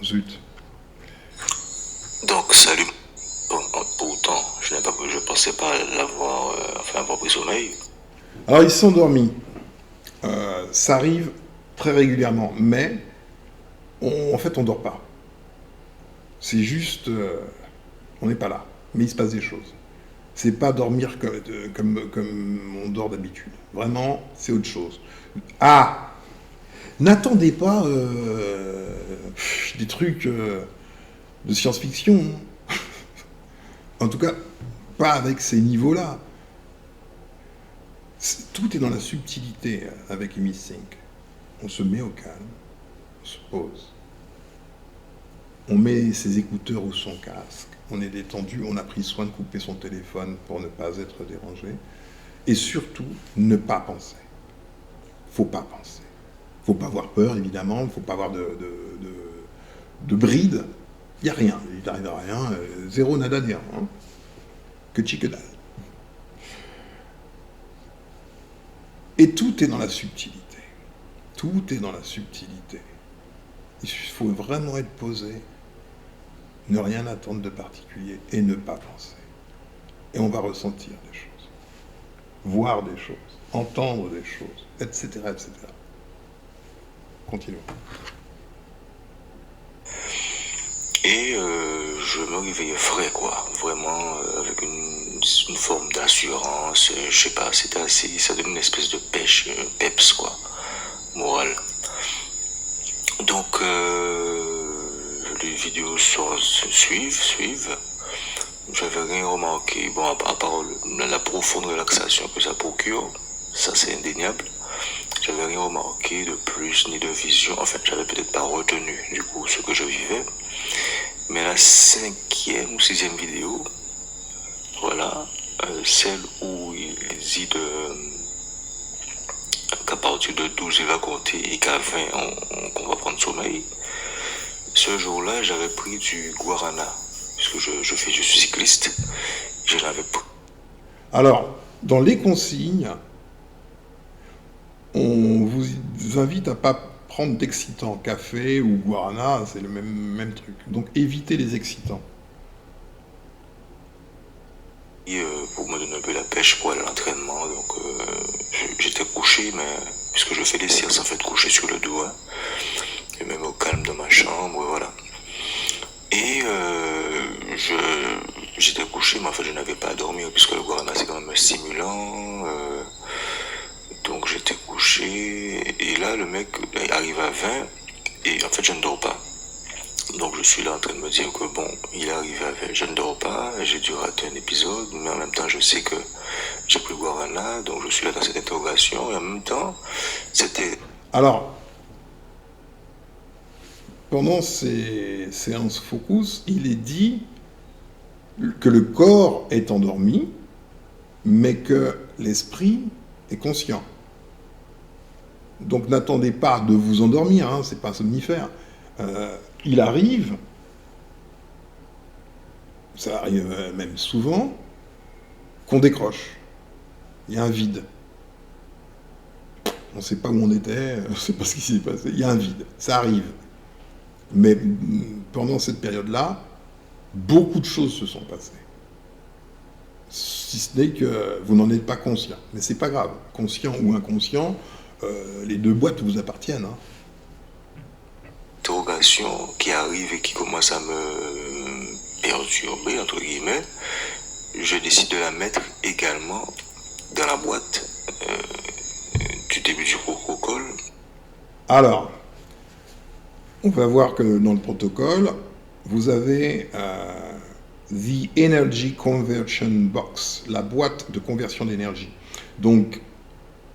Speaker 1: Zut.
Speaker 5: Donc salut. Bon, pourtant, je pensais pas avoir pris sommeil.
Speaker 1: Alors ils sont endormis. Ça arrive très régulièrement, mais en fait on dort pas. C'est juste, on n'est pas là, mais il se passe des choses. C'est pas dormir comme on dort d'habitude. Vraiment, c'est autre chose. Ah, n'attendez pas des trucs de science-fiction. Hein. En tout cas, pas avec ces niveaux-là. Tout est dans la subtilité avec EmiSync. On se met au calme, on se pose. On met ses écouteurs ou son casque. On est détendu, on a pris soin de couper son téléphone pour ne pas être dérangé. Et surtout, ne pas penser. Faut pas penser. Faut pas avoir peur, évidemment. Il faut pas avoir de bride. Il n'y a rien. Il n'arrive à rien. Zéro nada rien. Hein. Que chi que dalle. Et tout est dans la subtilité. Tout est dans la subtilité. Il faut vraiment être posé. Ne rien attendre de particulier et ne pas penser. Et on va ressentir des choses, voir des choses, entendre des choses, etc. etc. Continuons.
Speaker 5: Et je me réveillais frais, quoi. Vraiment, avec une forme d'assurance. Je sais pas, c'était assez. Ça donne une espèce de pêche, peps, quoi. Morale. Donc, les vidéos suivent. J'avais rien remarqué. Bon, à part la profonde relaxation que ça procure, ça c'est indéniable. J'avais rien remarqué de plus ni de vision. Enfin, j'avais peut-être pas retenu du coup ce que je vivais. Mais la 5e ou 6e vidéo, voilà, celle où il dit qu'à partir de 12 il va compter et qu'à 20 qu'on va prendre sommeil. Ce jour-là, j'avais pris du guarana, puisque je suis cycliste. Je l'avais pris.
Speaker 1: Alors, dans les consignes, on vous invite à pas prendre d'excitants, café ou guarana, c'est le même truc. Donc évitez les excitants.
Speaker 5: Et pour me donner un peu la pêche pour aller à l'entraînement, donc j'étais couché, mais puisque je fais des séances en fait couché sur le dos, hein, et même au calme de ma chambre, voilà. Et j'étais couché, mais en fait je n'avais pas à dormir puisque le guarana c'est quand même un stimulant. Donc Donc j'étais couché, et là le mec arrive à 20, et en fait je ne dors pas. Donc je suis là en train de me dire que bon, il arrive à 20, je ne dors pas, j'ai dû rater un épisode, mais en même temps je sais que j'ai pris Guarana, donc je suis là dans cette interrogation, et en même temps, c'était...
Speaker 1: Alors, pendant ces séances focus, il est dit que le corps est endormi, mais que l'esprit est conscient. Donc n'attendez pas de vous endormir, hein, c'est pas un somnifère. Il arrive, ça arrive même souvent, qu'on décroche. Il y a un vide. On ne sait pas où on était, on ne sait pas ce qui s'est passé. Il y a un vide, ça arrive. Mais pendant cette période-là, beaucoup de choses se sont passées. Si ce n'est que vous n'en êtes pas conscient. Mais c'est pas grave. Conscient ou inconscient, les deux boîtes vous appartiennent. Hein.
Speaker 5: Interrogation qui arrive et qui commence à me perturber, entre guillemets, je décide de la mettre également dans la boîte du début du protocole.
Speaker 1: Alors, on va voir que dans le protocole, vous avez The Energy Conversion Box, la boîte de conversion d'énergie. Donc,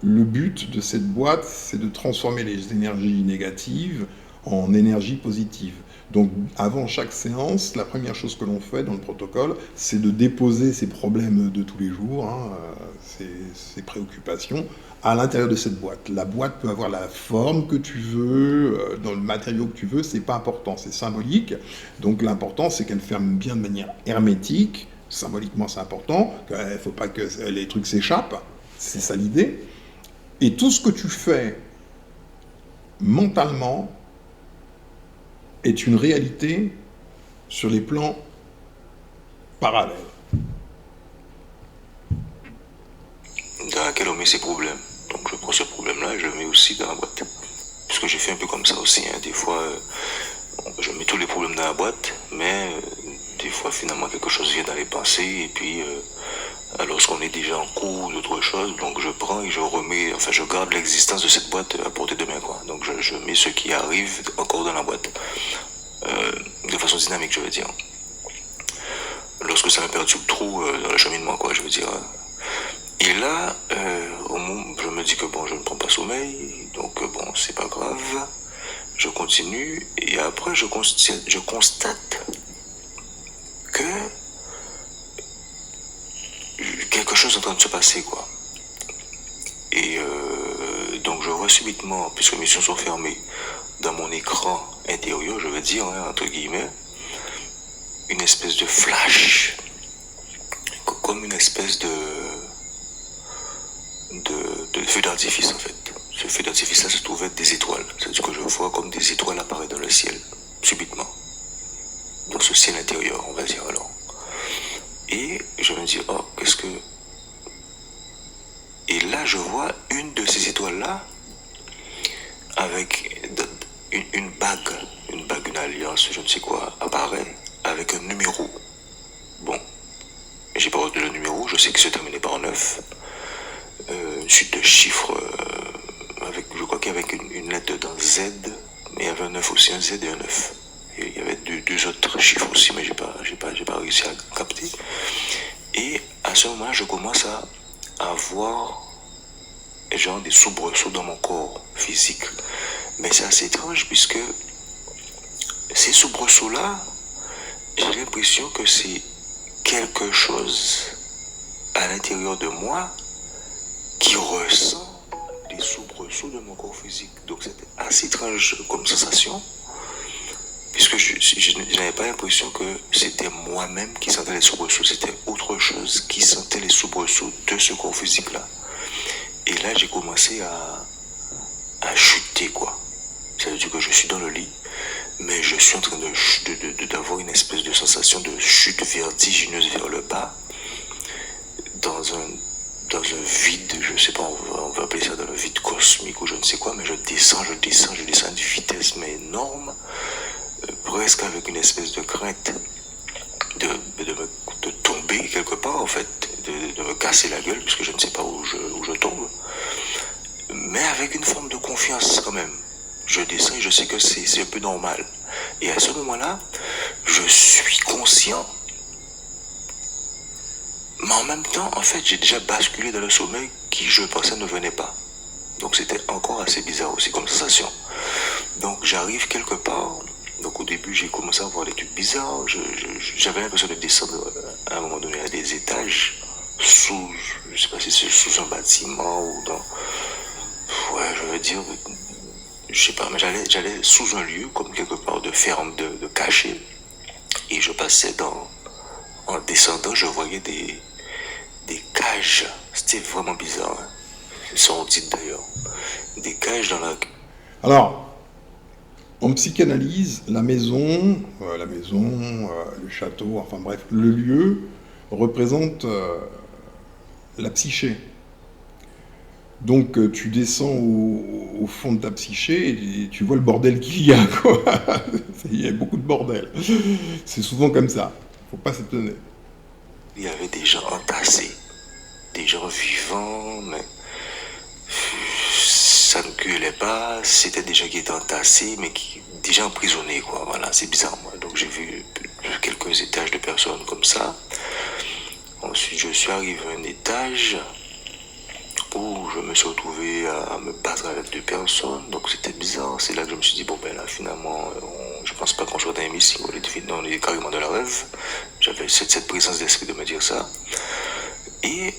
Speaker 1: le but de cette boîte, c'est de transformer les énergies négatives en énergie positive. Donc, avant chaque séance, la première chose que l'on fait dans le protocole, c'est de déposer ces problèmes de tous les jours, hein, ces préoccupations, à l'intérieur de cette boîte. La boîte peut avoir la forme que tu veux, dans le matériau que tu veux, c'est pas important, c'est symbolique. Donc, l'important, c'est qu'elle ferme bien de manière hermétique. Symboliquement, c'est important. Il ne faut pas que les trucs s'échappent. C'est ça l'idée. Et tout ce que tu fais mentalement est une réalité sur les plans parallèles.
Speaker 5: Dans laquelle on met ses problèmes. Donc je prends ce problème-là et je le mets aussi dans la boîte. Puisque j'ai fait un peu comme ça aussi. Hein. Des fois, je mets tous les problèmes dans la boîte, mais des fois, finalement, quelque chose vient dans les pensées. Et puis, lorsqu'on est déjà en cours d'autre chose, donc je prends et je remets, enfin, je garde l'existence de cette boîte à portée de main, quoi. Donc je mets ce qui arrive encore dans la boîte. De façon dynamique, je veux dire. Lorsque ça me perturbe trop dans le cheminement, quoi, je veux dire. Et là, au moment, je me dis que bon, je ne prends pas sommeil, donc bon, c'est pas grave. Je continue, et après, je constate que quelque chose est en train de se passer, quoi. Et donc, je vois subitement, puisque mes yeux sont fermés, dans mon écran intérieur, je veux dire, hein, entre guillemets, une espèce de flash, comme une espèce de feu d'artifice, en fait. Ce feu d'artifice-là se trouvait être des étoiles. C'est-à-dire que je vois comme des étoiles apparaître dans le ciel, subitement. Dans ce ciel intérieur, on va dire, alors. Et je me dis, oh, qu'est-ce que... Et là, je vois une de ces étoiles-là avec une bague, une alliance, je ne sais quoi, apparaît avec un numéro. Bon, j'ai pas retenu le numéro, je sais que c'est terminé par 9. Une suite de chiffres, je crois qu'il y avait une lettre dans Z, mais il y avait un 9 aussi, un Z et un 9. Et il y avait deux autres chiffres aussi, mais j'ai pas réussi à capter. Et à ce moment-là, je commence à avoir genre des soubresauts dans mon corps physique. Mais c'est assez étrange puisque ces soubresauts-là, j'ai l'impression que c'est quelque chose à l'intérieur de moi qui ressent les soubresauts de mon corps physique. Donc c'était assez étrange comme sensation, puisque je n'avais pas l'impression que c'était moi-même qui sentais les soubresauts, c'était autre chose qui sentait les soubresauts de ce corps physique-là. Et là, j'ai commencé à chuter, quoi. Ça veut dire que je suis dans le lit, mais je suis en train d'avoir une espèce de sensation de chute vertigineuse vers le bas, dans un vide, je ne sais pas, on va appeler ça dans le vide cosmique ou je ne sais quoi, mais je descends à une vitesse mais énorme, presque avec une espèce de crainte de tomber quelque part, en fait, de me casser la gueule, puisque je ne sais pas où je tombe. mais avec une forme de confiance quand même. Je descends et je sais que c'est un peu normal. Et à ce moment-là, je suis conscient. Mais en même temps, en fait, j'ai déjà basculé dans le sommeil qui, je pensais, ne venait pas. Donc c'était encore assez bizarre aussi comme sensation. Donc j'arrive quelque part. Donc au début, j'ai commencé à voir des trucs bizarres. J'avais l'impression de descendre à un moment donné à des étages sous, je sais pas si c'est sous un bâtiment ou dans... Ouais, je veux dire, je sais pas, mais j'allais sous un lieu, comme quelque part de ferme, de cachet. Et je passais en descendant, je voyais des cages. C'était vraiment bizarre. Hein. Ils sont dites d'ailleurs. Des cages dans la...
Speaker 1: Alors, en psychanalyse, la maison, le château, enfin bref, le lieu représente la psyché. Donc tu descends au fond de ta psyché et tu vois le bordel qu'il y a, quoi. Il y a beaucoup de bordel. C'est souvent comme ça. Faut pas s'étonner.
Speaker 5: Il y avait des gens entassés, des gens vivants, mais ça ne gueulait pas. C'était des gens qui étaient entassés, mais déjà emprisonnés, quoi. Voilà, c'est bizarre, moi. Donc j'ai vu quelques étages de personnes comme ça. Ensuite, je suis arrivé à un étage où je me suis retrouvé à me battre avec 2 personnes, donc c'était bizarre. C'est là que je me suis dit, bon ben là finalement, je pense pas qu'on soit dans ici, on est carrément dans la rêve. J'avais cette présence d'esprit de me dire ça. Et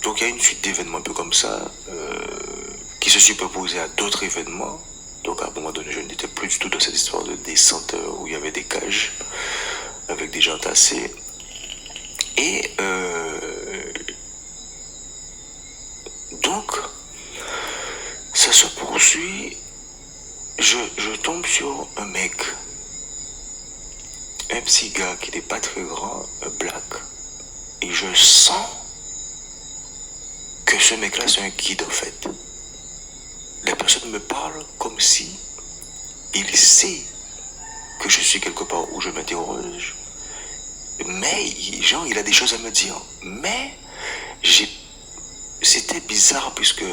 Speaker 5: donc il y a une suite d'événements un peu comme ça, qui se superposaient à d'autres événements. Donc à un moment donné, je n'étais plus du tout dans cette histoire de descente où il y avait des cages, avec des gens tassés. Et donc, ça se poursuit. Je tombe sur un mec, un petit gars qui n'était pas très grand, un black. Et je sens que ce mec-là, c'est un guide en fait. La personne me parle comme si il sait que je suis quelque part où je m'interroge. Mais, genre, il a des choses à me dire. Mais, c'était bizarre puisque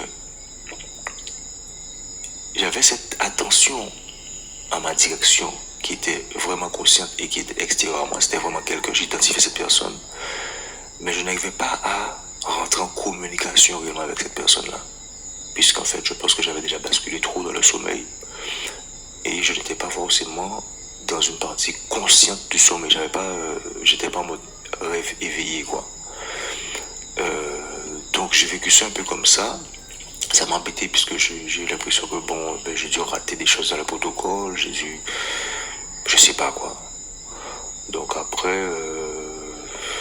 Speaker 5: j'avais cette attention à ma direction qui était vraiment consciente et qui était extérieure à moi. C'était vraiment quelqu'un, j'identifiais cette personne. Mais je n'arrivais pas à rentrer en communication réellement avec cette personne-là. Puisqu'en fait, je pense que j'avais déjà basculé trop dans le sommeil. Et je n'étais pas forcément dans une partie consciente du sommeil. J'étais pas en mode rêve éveillé, quoi. Donc j'ai vécu ça un peu comme ça. Ça m'a embêté puisque j'ai eu l'impression que bon, j'ai dû rater des choses dans le protocole, je sais pas quoi. Donc après,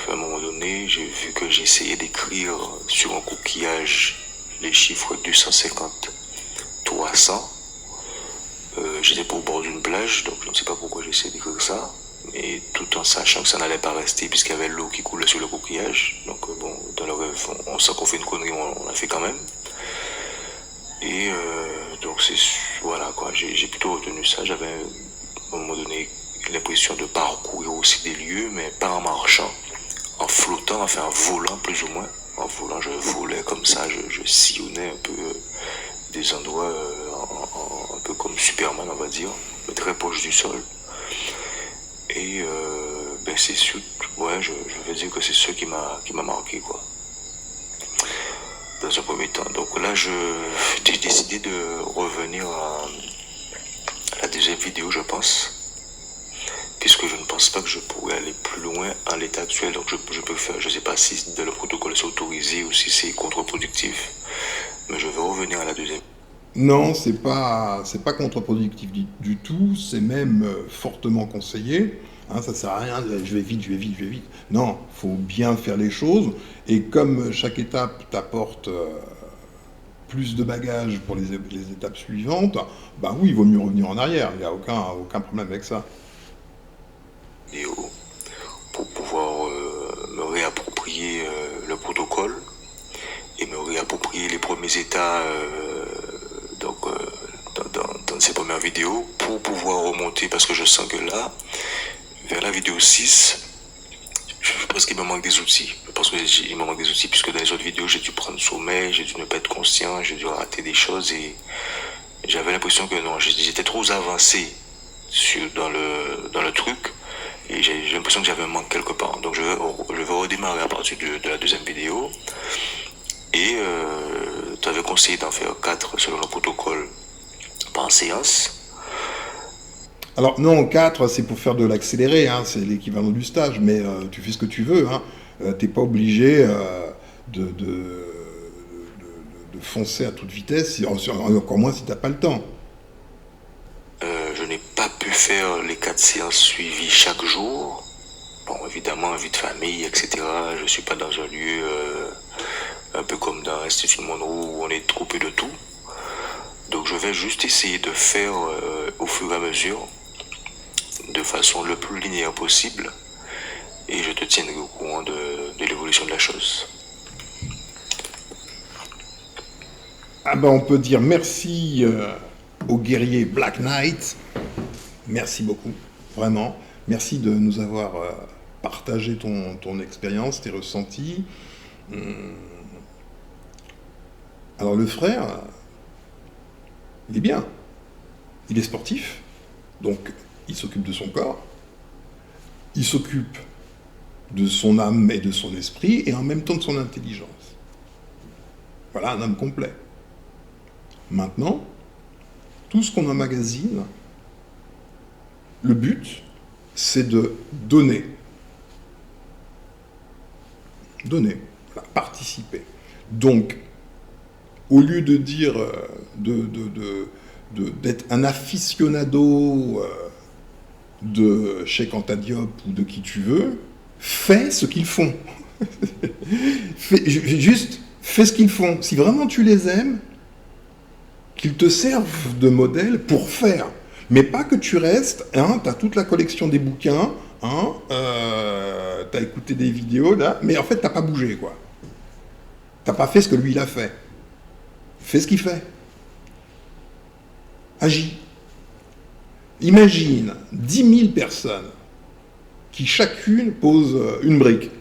Speaker 5: à un moment donné, j'ai vu que j'essayais d'écrire sur un coquillage les chiffres 250, 300. J'étais pas au bord d'une plage, donc je ne sais pas pourquoi j'essayais d'écrire ça. Et tout en sachant que ça n'allait pas rester puisqu'il y avait l'eau qui coulait sur le coquillage. Donc bon, dans le rêve, on sent qu'on fait une connerie, on l'a fait quand même. Et donc c'est voilà quoi, j'ai plutôt retenu ça. J'avais à un moment donné l'impression de parcourir aussi des lieux, mais pas en marchant, en flottant, enfin en volant plus ou moins. En volant, je volais comme ça, je sillonnais un peu des endroits un peu comme Superman, on va dire, mais très proche du sol. Et ben c'est sûr, ouais, je vais dire que c'est ce qui m'a marqué, quoi. Dans un premier temps. Donc là, j'ai décidé de revenir à la deuxième vidéo, je pense. Puisque je ne pense pas que je pourrais aller plus loin en l'état actuel. Donc je peux faire, je ne sais pas si dans le protocole c'est autorisé ou si c'est contre-productif. Mais je vais revenir à la deuxième.
Speaker 1: Non, c'est pas contre-productif du tout, c'est même fortement conseillé. Hein, ça sert à rien, je vais vite. Non, faut bien faire les choses. Et comme chaque étape t'apporte plus de bagages pour les étapes suivantes, bah oui, il vaut mieux revenir en arrière. Il n'y a aucun problème avec ça.
Speaker 5: Pour pouvoir me réapproprier le protocole et me réapproprier les premiers états dans ces premières vidéos pour pouvoir remonter, parce que je sens que là, vers la vidéo 6, parce qu'il me manque des outils. Parce qu'il me manque des outils, puisque dans les autres vidéos, j'ai dû prendre sommeil, j'ai dû ne pas être conscient, j'ai dû rater des choses et j'avais l'impression que non, j'étais trop avancé dans le truc et j'ai l'impression que j'avais un manque quelque part. Donc je vais redémarrer à partir de la deuxième vidéo et tu avais conseillé d'en faire 4 selon le protocole par séance.
Speaker 1: Alors non, 4, c'est pour faire de l'accéléré, hein, c'est l'équivalent du stage, mais tu fais ce que tu veux. Hein. T'es pas obligé de foncer à toute vitesse, encore moins si t'as pas le temps.
Speaker 5: Je n'ai pas pu faire les 4 séances suivies chaque jour. Bon, évidemment, vie de famille, etc. Je suis pas dans un lieu un peu comme dans l'Institut Monroe où on est coupé de tout. Donc je vais juste essayer de faire au fur et à mesure, de façon le plus linéaire possible, et je te tiendrai au courant de l'évolution de la chose.
Speaker 1: Ah ben on peut dire merci au guerrier Black Knight. Merci beaucoup, vraiment. Merci de nous avoir partagé ton expérience, tes ressentis. Alors le frère, il est bien. Il est sportif, donc il s'occupe de son corps, il s'occupe de son âme et de son esprit, et en même temps de son intelligence. Voilà un homme complet. Maintenant, tout ce qu'on emmagasine, le but, c'est de donner. Donner, voilà, participer. Donc, au lieu de dire d'être un aficionado de Cheikh Anta Diop ou de qui tu veux, fais ce qu'ils font. Juste, fais ce qu'ils font. Si vraiment tu les aimes, qu'ils te servent de modèle pour faire. Mais pas que tu restes, hein, tu as toute la collection des bouquins, hein, tu as écouté des vidéos, là, mais en fait, tu n'as pas bougé, quoi. Tu n'as pas fait ce que lui, il a fait. Fais ce qu'il fait. Agis. Imagine 10 000 personnes qui chacune pose une brique.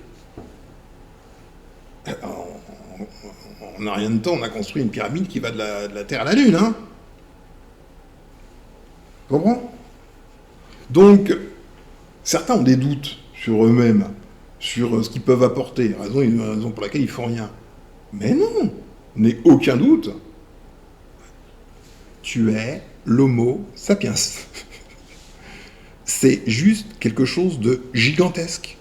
Speaker 1: En n'a rien de temps, on a construit une pyramide qui va de la Terre à la Lune, hein. Tu comprends? Donc, certains ont des doutes sur eux-mêmes, sur ce qu'ils peuvent apporter, raison pour laquelle ils font rien. Mais non, n'aie aucun doute. Tu es l'homo sapiens. C'est juste quelque chose de gigantesque.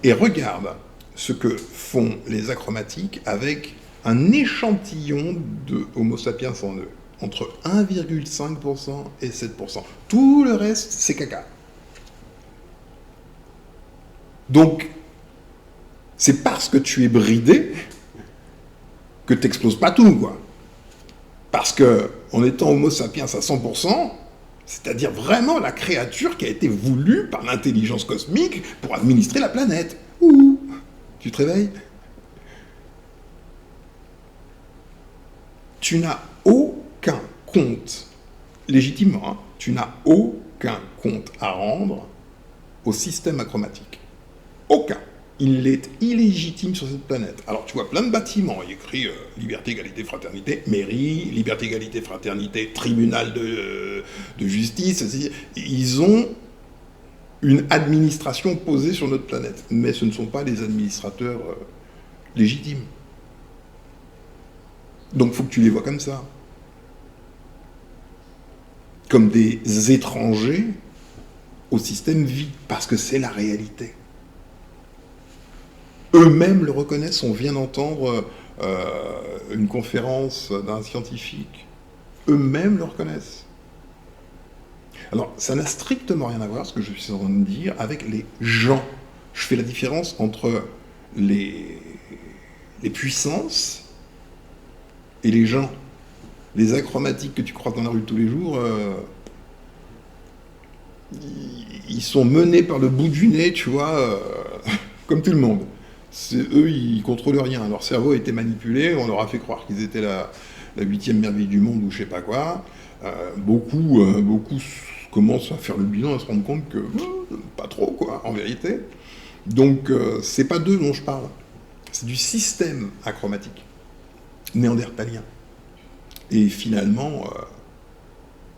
Speaker 1: Et regarde ce que font les achromatiques avec un échantillon de Homo sapiens en eux, entre 1,5% et 7%. Tout le reste, c'est caca. Donc, c'est parce que tu es bridé que tu n'exploses pas tout, quoi. Parce que, en étant Homo sapiens à 100%, c'est-à-dire vraiment la créature qui a été voulue par l'intelligence cosmique pour administrer la planète. Ouh, tu te réveilles? Tu n'as aucun compte, légitimement, hein, tu n'as aucun compte à rendre au système achromatique. Aucun. Il est illégitime sur cette planète. Alors tu vois plein de bâtiments, il y a écrit liberté, égalité, fraternité, mairie, liberté, égalité, fraternité, tribunal de justice. Ils ont une administration posée sur notre planète, mais ce ne sont pas des administrateurs légitimes. Donc il faut que tu les vois comme ça. Comme des étrangers au système vie, parce que c'est la réalité. Eux-mêmes le reconnaissent, on vient d'entendre une conférence d'un scientifique. Eux-mêmes le reconnaissent. Alors, ça n'a strictement rien à voir, ce que je suis en train de dire, avec les gens. Je fais la différence entre les puissances et les gens. Les achromatiques que tu croises dans la rue tous les jours, ils sont menés par le bout du nez, tu vois, comme tout le monde. Eux, ils contrôlent rien. Leur cerveau a été manipulé, on leur a fait croire qu'ils étaient la 8e merveille du monde ou je sais pas quoi. Beaucoup commencent à faire le bilan, à se rendre compte que pas trop, quoi, en vérité. Donc, c'est pas d'eux dont je parle. C'est du système achromatique néandertalien. Et finalement,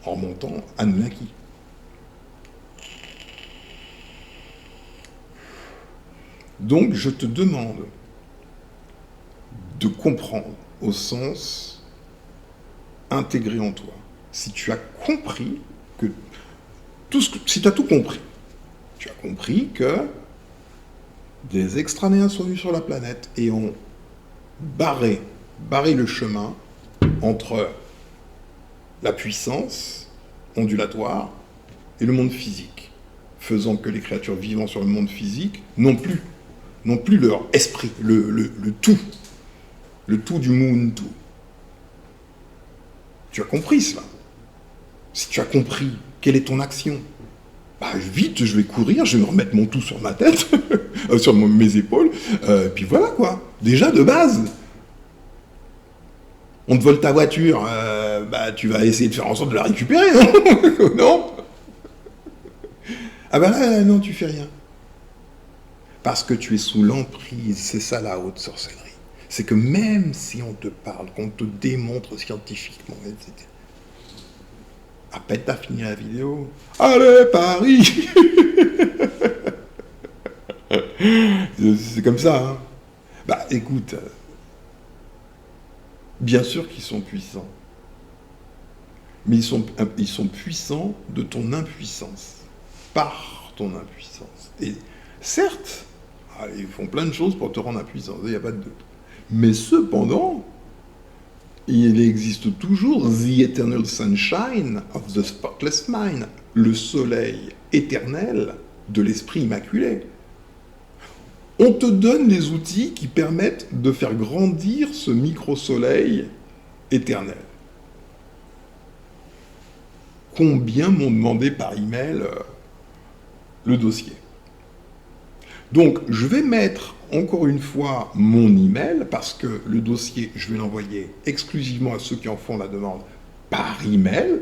Speaker 1: en remontant, Anunnaki. Donc, je te demande de comprendre au sens intégré en toi. Si tu as compris que si tu as tout compris, tu as compris que des extranéens sont venus sur la planète et ont barré le chemin entre la puissance ondulatoire et le monde physique, faisant que les créatures vivant sur le monde physique n'ont plus leur esprit, le tout du Moon-tout. Tu as compris cela. Si tu as compris, quelle est ton action? Bah, vite, je vais courir, je vais me remettre mon tout sur ma tête, sur mes épaules, puis voilà quoi. Déjà de base. On te vole ta voiture, bah tu vas essayer de faire en sorte de la récupérer, non? Non? Ah bah là, non, tu fais rien. Parce que tu es sous l'emprise, c'est ça la haute sorcellerie. C'est que même si on te parle, qu'on te démontre scientifiquement, etc. À peine t'as fini la vidéo. Allez, Paris. C'est comme ça, hein. Bah écoute, bien sûr qu'ils sont puissants. Mais ils sont puissants de ton impuissance. Par ton impuissance. Et certes, ils font plein de choses pour te rendre impuissant, il n'y a pas de doute. Mais cependant, il existe toujours the eternal sunshine of the spotless mind, le soleil éternel de l'esprit immaculé. On te donne les outils qui permettent de faire grandir ce micro-soleil éternel. Combien m'ont demandé par email le dossier? Donc, je vais mettre encore une fois mon email, parce que le dossier, je vais l'envoyer exclusivement à ceux qui en font la demande par email.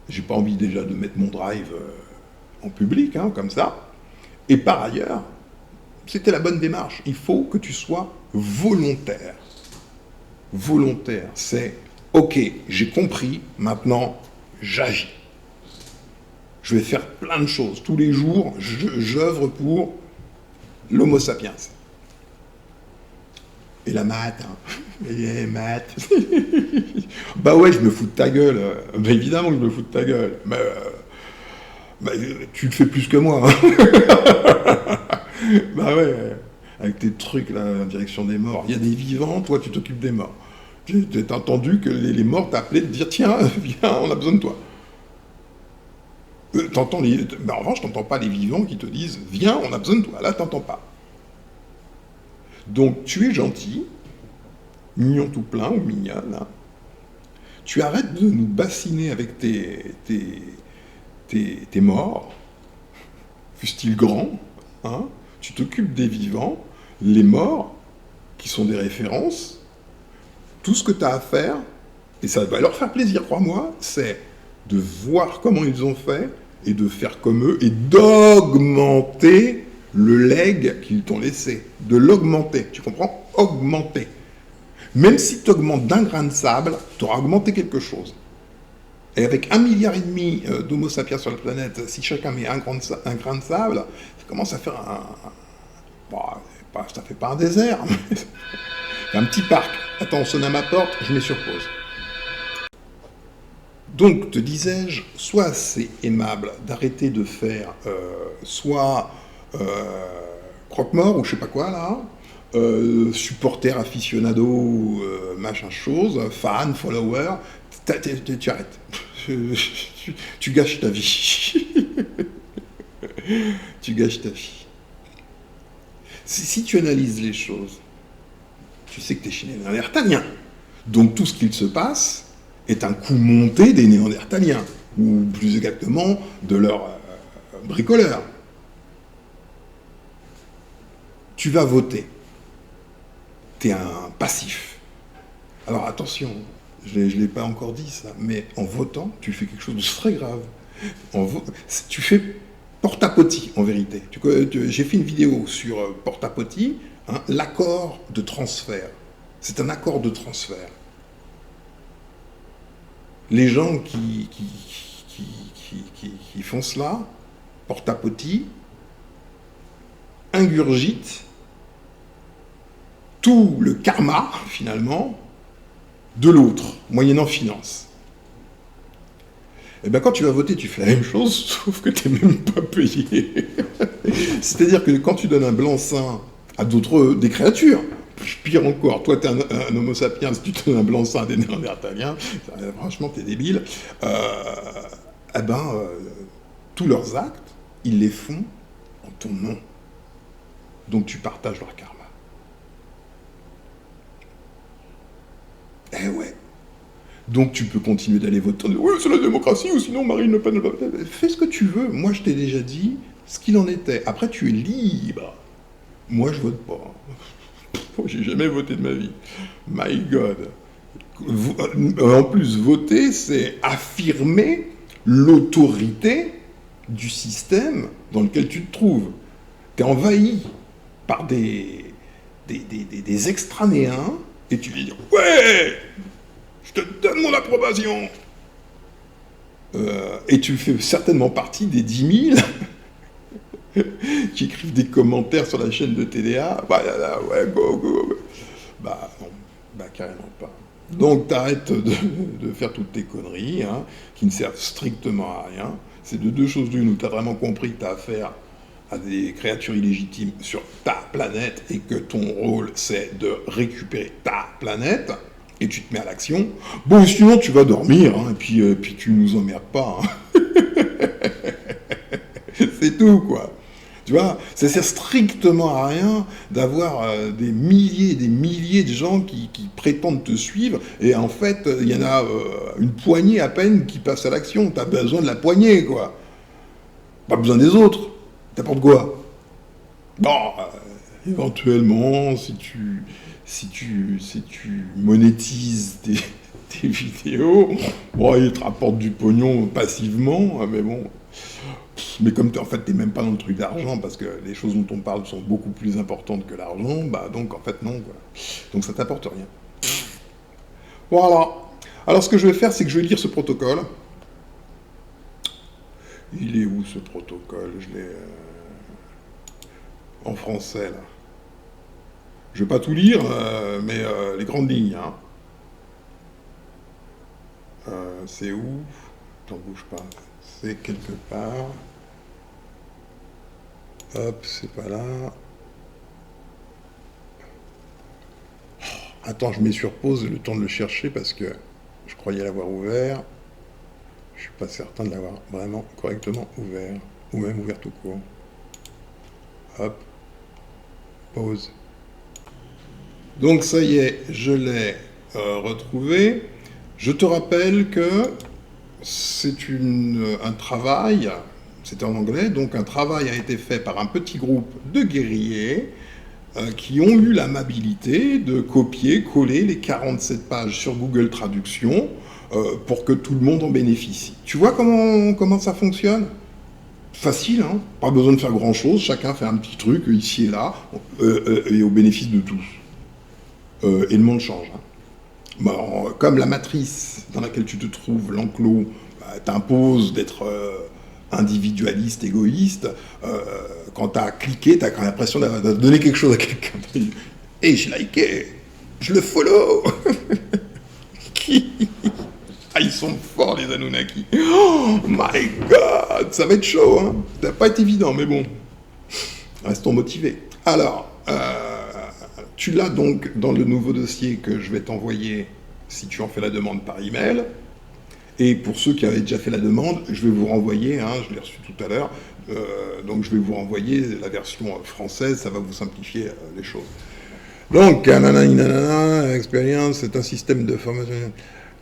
Speaker 1: J'ai pas envie déjà de mettre mon drive en public, hein, comme ça. Et par ailleurs, c'était la bonne démarche. Il faut que tu sois volontaire. Volontaire, c'est « Ok, j'ai compris, maintenant, j'agis. Je vais faire plein de choses. Tous les jours, j'œuvre pour l'Homo sapiens. » Et la maths, hein. Et les maths. Bah ouais, je me fous de ta gueule. Bah évidemment que je me fous de ta gueule. Bah, tu le fais plus que moi. Hein. Bah ouais, avec tes trucs là, en direction des morts. Il y a des vivants, toi tu t'occupes des morts. T'as entendu que les morts t'appelaient de dire tiens, viens, on a besoin de toi. T'entends en revanche, t'entends pas les vivants qui te disent viens, on a besoin de toi. Là, t'entends pas. Donc tu es gentil, mignon tout plein ou mignonne. Hein. Tu arrêtes de nous bassiner avec tes morts, fussent-ils grands. Hein. Tu t'occupes des vivants, les morts, qui sont des références. Tout ce que tu as à faire, et ça va leur faire plaisir, crois-moi, c'est de voir comment ils ont fait et de faire comme eux et d'augmenter le legs qu'ils t'ont laissé. De l'augmenter, tu comprends? Augmenter. Même si tu augmentes d'un grain de sable, tu auras augmenté quelque chose. Et avec 1,5 milliard d'Homo sapiens sur la planète, si chacun met un grain de sable, ça commence à faire ça fait pas un désert, mais un petit parc. Attends, on sonne à ma porte, je mets sur pause. Donc, te disais-je, sois assez aimable d'arrêter de faire soit croque-mort ou je sais pas quoi là, supporter aficionado, machin chose, fan, follower, tu arrêtes. Tu gâches ta vie. Tu gâches ta vie. Si tu analyses les choses, tu sais que tu es chez les Néandertaliens. Donc tout ce qu'il se passe est un coup monté des Néandertaliens, ou plus exactement de leurs bricoleurs. Tu vas voter. Tu es un passif. Alors attention, je ne l'ai pas encore dit ça, mais en votant, tu fais quelque chose de très grave. Tu fais porte-à-potty, en vérité. J'ai fait une vidéo sur porte-à-potty, hein, l'accord de transfert. C'est un accord de transfert. Les gens qui font cela, porte-à-potty, ingurgitent tout le karma, finalement, de l'autre, moyennant finance. Et bien quand tu vas voter, tu fais la même chose, sauf que tu n'es même pas payé. C'est-à-dire que quand tu donnes un blanc-seing à des créatures, pire encore, toi tu es un homo sapiens, si tu donnes un blanc-seing à des néandertaliens, franchement tu es débile, tous leurs actes, ils les font en ton nom. Donc tu partages leur karma. Eh ouais. Donc tu peux continuer d'aller voter. Oui, c'est la démocratie, ou sinon Marine Le Pen. Fais ce que tu veux. Moi, je t'ai déjà dit ce qu'il en était. Après, tu es libre. Moi, je vote pas. J'ai jamais voté de ma vie. My God. En plus, voter, c'est affirmer l'autorité du système dans lequel tu te trouves. Tu es envahi par des extranéens et tu vas dire « Ouais, je te donne mon approbation !» Et tu fais certainement partie des 10 000 qui écrivent des commentaires sur la chaîne de TDA. Bah là, ouais, go. Bah non, bah carrément pas. Donc t'arrêtes de faire toutes tes conneries, hein, qui ne servent strictement à rien. C'est de deux choses l'une, où t'as vraiment compris que t'as affaire à des créatures illégitimes sur ta planète et que ton rôle c'est de récupérer ta planète et tu te mets à l'action. Bon, sinon tu vas dormir, hein, et puis tu nous emmerdes pas. Hein. C'est tout, quoi. Tu vois, ça sert strictement à rien d'avoir des milliers et des milliers de gens qui prétendent te suivre, et en fait, il y en a une poignée à peine qui passe à l'action. T'as besoin de la poignée, quoi. Pas besoin des autres. T'apportes quoi? Bon, éventuellement, si tu monétises tes vidéos, bon, ils te rapportent du pognon passivement, mais bon. Mais comme en fait, t'es même pas dans le truc d'argent, parce que les choses dont on parle sont beaucoup plus importantes que l'argent, bah donc en fait non, quoi. Donc ça t'apporte rien. Voilà. Alors ce que je vais faire, c'est que je vais lire ce protocole. Il est où ce protocole? Je l'ai en français là. Je vais pas tout lire, mais les grandes lignes. Hein. C'est où? T'en bouge pas. C'est quelque part. Hop, c'est pas là. Attends, je mets sur pause le temps de le chercher parce que je croyais l'avoir ouvert. Je suis pas certain de l'avoir vraiment correctement ouvert. Ou même ouvert tout court. Hop. Pause. Donc ça y est, je l'ai retrouvé. Je te rappelle que c'est un travail, c'était en anglais, donc un travail a été fait par un petit groupe de guerriers qui ont eu l'amabilité de copier-coller les 47 pages sur Google Traduction pour que tout le monde en bénéficie. Tu vois comment ça fonctionne? Facile, hein? Pas besoin de faire grand-chose, chacun fait un petit truc ici et là, et au bénéfice de tous. Et le monde change. Hein. Bon, comme la matrice dans laquelle tu te trouves, l'enclos, t'impose d'être individualiste, égoïste, quand tu as cliqué, tu as l'impression d'avoir donné quelque chose à quelqu'un. Et je liké, je le follow. Ah, ils sont forts, les Anunnaki. Oh my God, ça va être chaud, hein. Ça va pas être évident, mais bon. Restons motivés. Alors, tu l'as donc dans le nouveau dossier que je vais t'envoyer si tu en fais la demande par email. Et pour ceux qui avaient déjà fait la demande, je vais vous renvoyer, hein, je l'ai reçu tout à l'heure, donc je vais vous renvoyer la version française, ça va vous simplifier les choses. Donc, expérience, c'est un système de formation.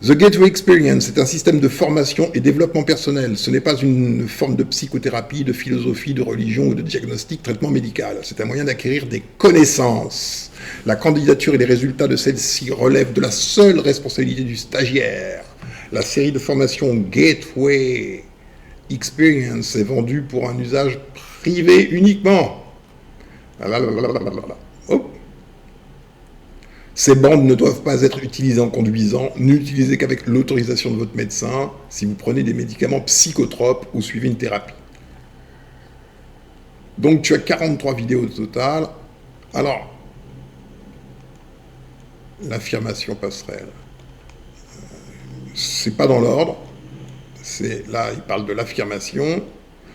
Speaker 1: The Gateway Experience, c'est un système de formation et développement personnel. Ce n'est pas une forme de psychothérapie, de philosophie, de religion ou de diagnostic, traitement médical. C'est un moyen d'acquérir des connaissances. La candidature et les résultats de celle-ci relèvent de la seule responsabilité du stagiaire. La série de formation Gateway experience est vendu pour un usage privé uniquement. Hop. Ces bandes ne doivent pas être utilisées en conduisant, n'utilisez qu'avec l'autorisation de votre médecin si vous prenez des médicaments psychotropes ou suivez une thérapie. Donc tu as 43 vidéos au total. Alors, l'affirmation passerelle, c'est pas dans l'ordre. Là, il parle de l'affirmation.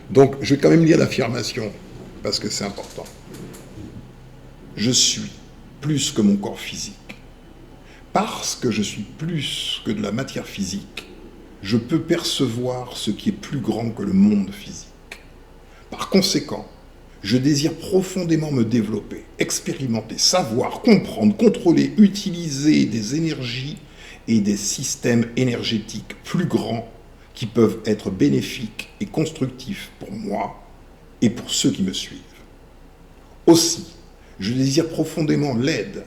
Speaker 1: Donc, je vais quand même lire l'affirmation parce que c'est important. Je suis plus que mon corps physique. Parce que je suis plus que de la matière physique, je peux percevoir ce qui est plus grand que le monde physique. Par conséquent, je désire profondément me développer, expérimenter, savoir, comprendre, contrôler, utiliser des énergies et des systèmes énergétiques plus grands qui peuvent être bénéfiques et constructifs pour moi et pour ceux qui me suivent. Aussi, je désire profondément l'aide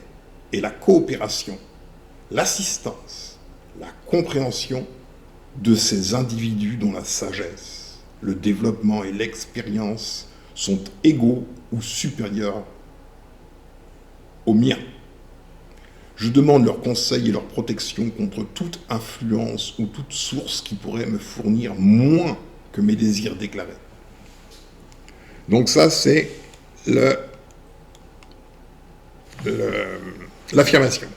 Speaker 1: et la coopération, l'assistance, la compréhension de ces individus dont la sagesse, le développement et l'expérience sont égaux ou supérieurs aux miens. Je demande leur conseil et leur protection contre toute influence ou toute source qui pourrait me fournir moins que mes désirs déclarés. Donc ça, c'est l'affirmation.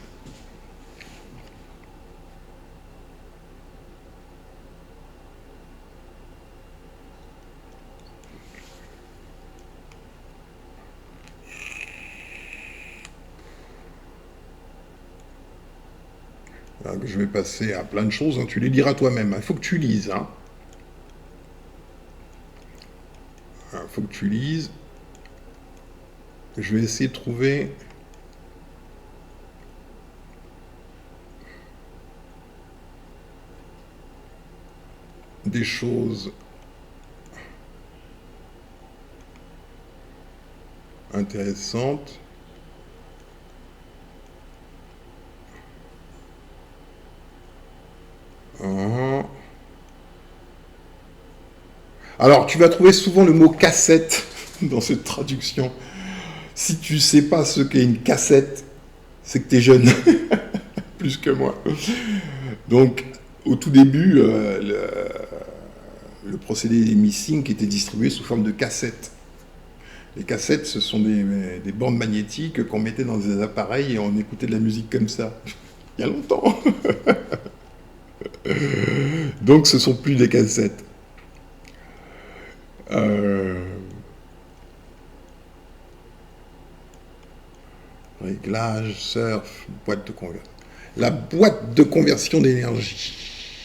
Speaker 1: Je vais passer à plein de choses, hein. Tu les liras toi-même, il faut que tu lises. Il faut que tu lises. Je vais essayer de trouver des choses intéressantes. Alors, tu vas trouver souvent le mot cassette dans cette traduction. Si tu ne sais pas ce qu'est une cassette, c'est que tu es jeune, plus que moi. Donc, au tout début, le procédé des missing était distribué sous forme de cassettes. Les cassettes, ce sont des bandes magnétiques qu'on mettait dans des appareils et on écoutait de la musique comme ça. Il y a longtemps. Donc, ce ne sont plus des cassettes. Réglage, surf, boîte de conversion. La boîte de conversion d'énergie.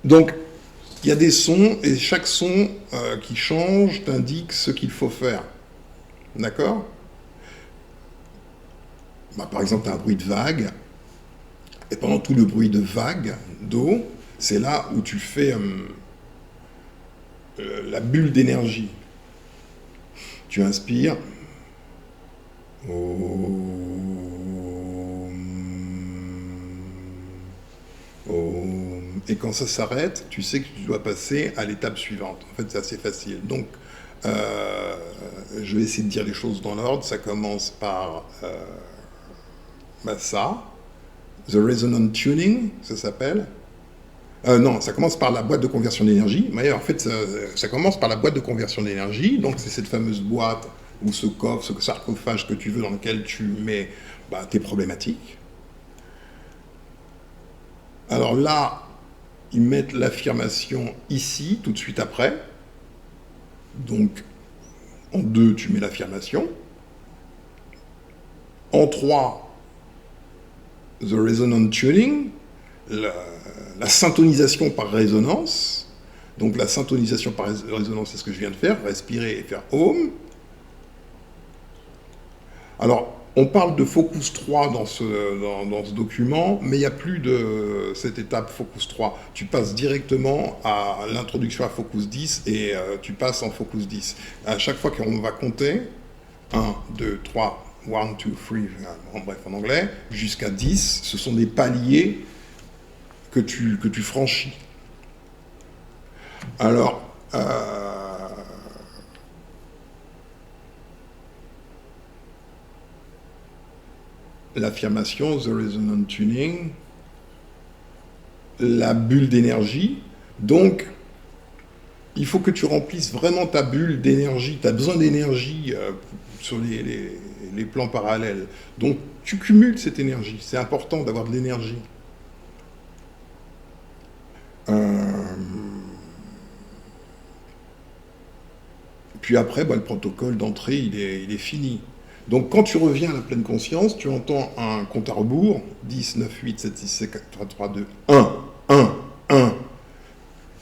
Speaker 1: Donc, il y a des sons, et chaque son qui change t'indique ce qu'il faut faire. D'accord ? Par exemple, tu as un bruit de vague, et pendant tout le bruit de vague, d'eau, c'est là où tu fais la bulle d'énergie. Tu inspires. Et quand ça s'arrête, tu sais que tu dois passer à l'étape suivante. En fait, c'est assez facile. Donc, je vais essayer de dire les choses dans l'ordre. Ça commence par ça. The Resonant Tuning, ça s'appelle. Non, ça commence par la boîte de conversion d'énergie. Mais en fait, ça commence par la boîte de conversion d'énergie. Donc, c'est cette fameuse boîte ou ce coffre, ce sarcophage que tu veux dans lequel tu mets tes problématiques. Alors là, ils mettent l'affirmation ici, tout de suite après. Donc, en 2, tu mets l'affirmation. En 3, The Resonant Tuning, la syntonisation par résonance. Donc la syntonisation par résonance, c'est ce que je viens de faire, respirer et faire Om. Alors, on parle de Focus 3 dans ce document, mais il n'y a plus de cette étape Focus 3. Tu passes directement à l'introduction à Focus 10 et tu passes en Focus 10. À chaque fois qu'on va compter, 1, 2, 3, 1, 2, 3, en bref en anglais, jusqu'à 10, ce sont des paliers que tu franchis. Alors, l'affirmation, the resonant tuning, la bulle d'énergie. Donc, il faut que tu remplisses vraiment ta bulle d'énergie. Tu as besoin d'énergie sur les plans parallèles. Donc, tu cumules cette énergie. C'est important d'avoir de l'énergie. Puis après, le protocole d'entrée, il est fini. Donc, quand tu reviens à la pleine conscience, tu entends un compte à rebours, 10, 9, 8, 7, 6, 5, 4, 3, 2, 1, 1, 1.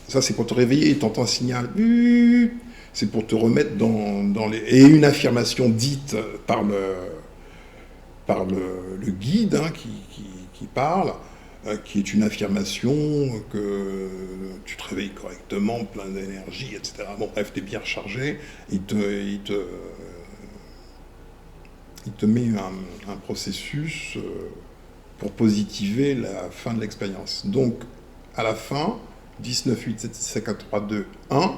Speaker 1: Ça, c'est pour te réveiller, tu entends un signal. C'est pour te remettre dans les... Et une affirmation dite par le guide qui parle, qui est une affirmation que tu te réveilles correctement, plein d'énergie, etc. Bon, bref, tu es bien rechargé. Il te met un processus pour positiver la fin de l'expérience. Donc, à la fin, 10, 9, 8, 7, 6, 5, 4, 3, 2, 1.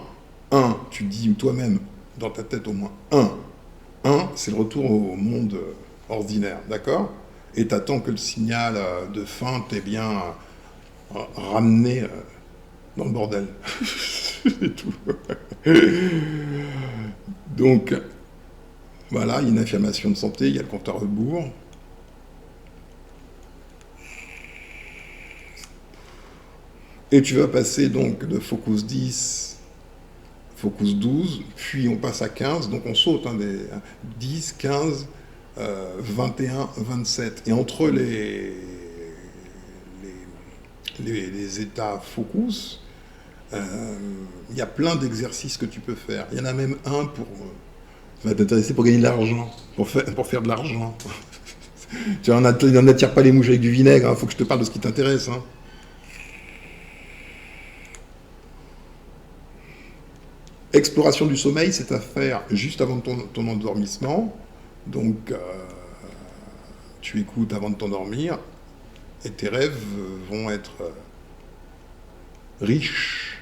Speaker 1: 1, tu dis toi-même, dans ta tête au moins 1. 1, c'est le retour au monde ordinaire, d'accord? Et tu attends que le signal de fin t'ait bien ramené dans le bordel. C'est tout. Donc, voilà, il y a une affirmation de santé, il y a le compte à rebours. Et tu vas passer donc de focus 10, focus 12, puis on passe à 15, donc on saute des 10, 15, 21, 27. Et entre les états focus, il y a plein d'exercices que tu peux faire. Il y en a même un pour... Ça va t'intéresser pour gagner de l'argent, pour faire de l'argent. Tu n'en attires pas les mouches avec du vinaigre, il faut que je te parle de ce qui t'intéresse. Exploration du sommeil, c'est à faire juste avant ton endormissement. Donc, tu écoutes avant de t'endormir et tes rêves vont être riches.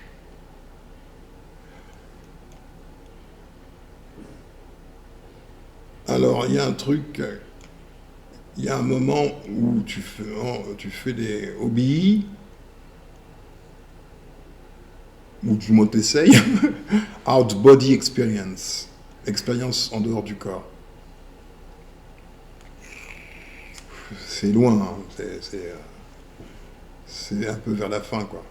Speaker 1: Alors, il y a un truc, il y a un moment où tu fais des hobbies, ou du moins t'essayes, out body experience, expérience en dehors du corps. C'est loin, c'est un peu vers la fin, quoi.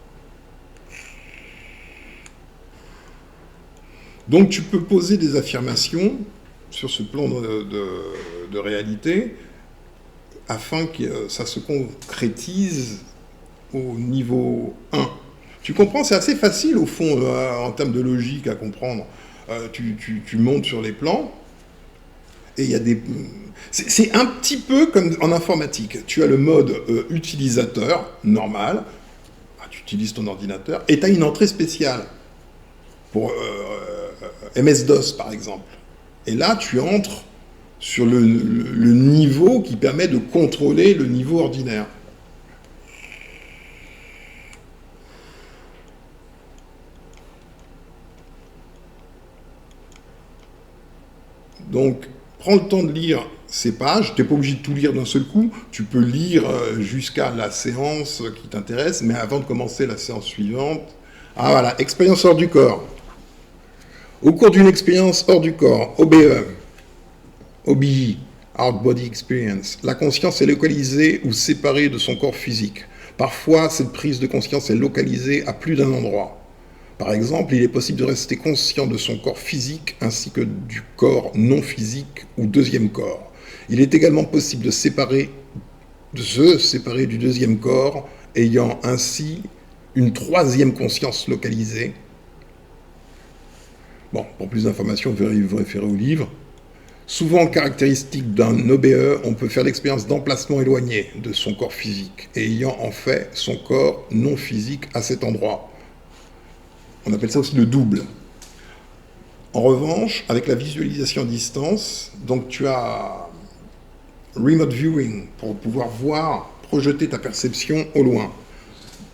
Speaker 1: Donc tu peux poser des affirmations sur ce plan de réalité afin que ça se concrétise au niveau 1. Tu comprends, c'est assez facile au fond en termes de logique à comprendre. Tu montes sur les plans et il y a des... C'est un petit peu comme en informatique. Tu as le mode utilisateur, normal, tu utilises ton ordinateur, et tu as une entrée spéciale pour MS-DOS par exemple. Et là, tu entres sur le niveau qui permet de contrôler le niveau ordinaire. Donc, prends le temps de lire ces pages. Tu n'es pas obligé de tout lire d'un seul coup. Tu peux lire jusqu'à la séance qui t'intéresse, mais avant de commencer la séance suivante... Ah voilà, expérience hors du corps. Au cours d'une expérience hors du corps, OBE, OBE, Out Body Experience, la conscience est localisée ou séparée de son corps physique. Parfois, cette prise de conscience est localisée à plus d'un endroit. Par exemple, il est possible de rester conscient de son corps physique ainsi que du corps non physique ou deuxième corps. Il est également possible de se séparer du deuxième corps, ayant ainsi une troisième conscience localisée. Bon, pour plus d'informations, vous référez au livre. Souvent caractéristique d'un OBE, on peut faire l'expérience d'emplacement éloigné de son corps physique, et ayant en fait son corps non physique à cet endroit. On appelle ça aussi le double. En revanche, avec la visualisation à distance, donc tu as remote viewing pour pouvoir voir, projeter ta perception au loin.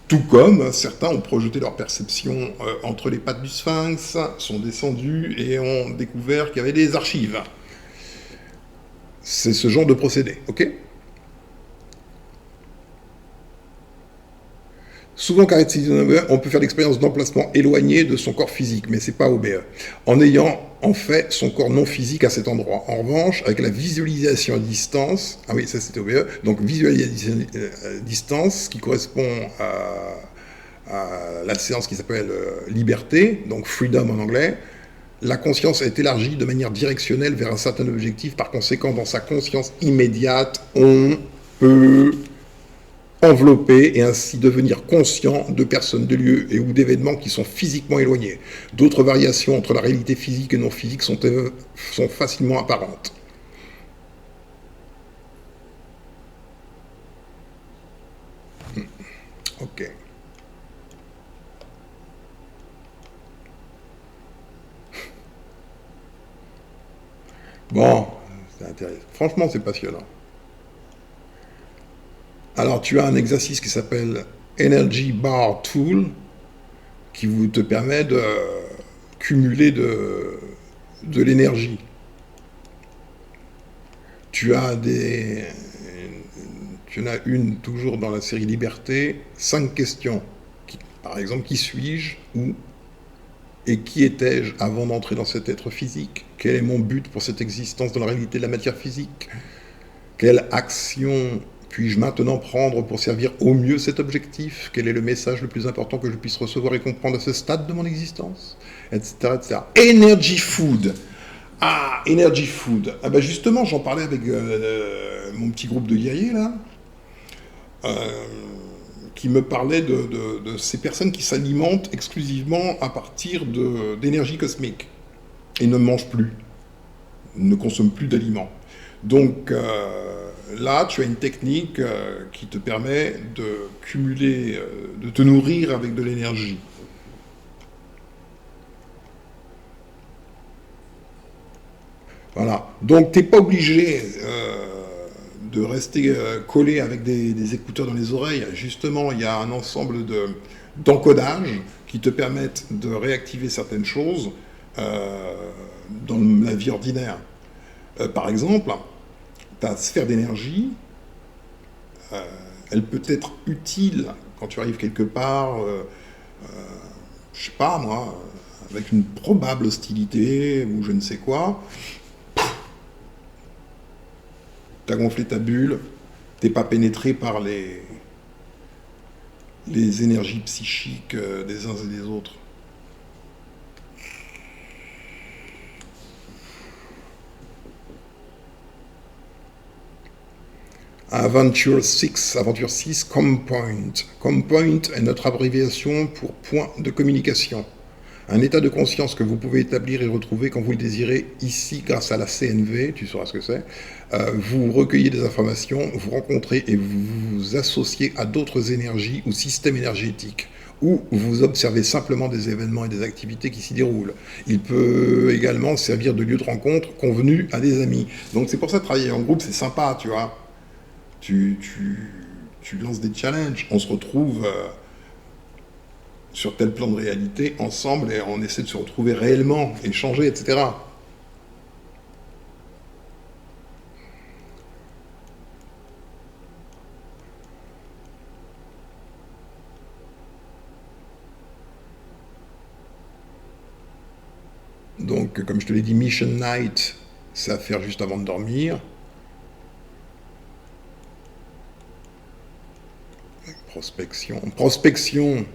Speaker 1: Tout comme certains ont projeté leur perception entre les pattes du sphinx, sont descendus et ont découvert qu'il y avait des archives. C'est ce genre de procédé, ok? Souvent caractérisé d'un OBE, on peut faire l'expérience d'emplacement éloigné de son corps physique, mais c'est pas OBE, en ayant en fait son corps non physique à cet endroit. En revanche, avec la visualisation à distance, ah oui, ça c'était OBE, donc visualisation à distance, qui correspond à la séance qui s'appelle Liberté, donc Freedom en anglais, la conscience est élargie de manière directionnelle vers un certain objectif. Par conséquent, dans sa conscience immédiate, on peut envelopper et ainsi devenir conscient de personnes, de lieux et ou d'événements qui sont physiquement éloignés. D'autres variations entre la réalité physique et non physique sont facilement apparentes. Ok. Bon, c'est intéressant. Franchement, c'est passionnant. Alors, tu as un exercice qui s'appelle Energy Bar Tool, qui te permet de cumuler de l'énergie. Tu en as une toujours dans la série Liberté, 5 questions. Par exemple, qui suis-je, où et qui étais-je avant d'entrer dans cet être physique? Quel est mon but pour cette existence dans la réalité de la matière physique? Quelle action puis-je maintenant prendre pour servir au mieux cet objectif? Quel est le message le plus important que je puisse recevoir et comprendre à ce stade de mon existence? Etc. etc. Energy Food. Ah, Energy Food. Ah ben justement, j'en parlais avec mon petit groupe de guerriers, là, qui me parlait de ces personnes qui s'alimentent exclusivement à partir d'énergie cosmique et ne mangent plus, ne consomment plus d'aliments. Donc là, tu as une technique qui te permet de cumuler, de te nourrir avec de l'énergie. Voilà. Donc, tu n'es pas obligé de rester collé avec des écouteurs dans les oreilles. Justement, il y a un ensemble d'encodages qui te permettent de réactiver certaines choses dans la vie ordinaire. Par exemple, ta sphère d'énergie, elle peut être utile quand tu arrives quelque part, je sais pas moi, avec une probable hostilité ou je ne sais quoi. T'as gonflé ta bulle, t'es pas pénétré par les énergies psychiques des uns et des autres. Aventure 6, ComPoint. ComPoint est notre abréviation pour point de communication. Un état de conscience que vous pouvez établir et retrouver quand vous le désirez ici grâce à la CNV, tu sauras ce que c'est. Vous recueillez des informations, vous rencontrez et vous vous associez à d'autres énergies ou systèmes énergétiques, ou vous observez simplement des événements et des activités qui s'y déroulent. Il peut également servir de lieu de rencontre convenu à des amis. Donc c'est pour ça que travailler en groupe, c'est sympa, tu vois. Tu lances des challenges, on se retrouve sur tel plan de réalité ensemble et on essaie de se retrouver réellement, échanger, etc. Donc, comme je te l'ai dit, Mission Night, c'est à faire juste avant de dormir. Prospection.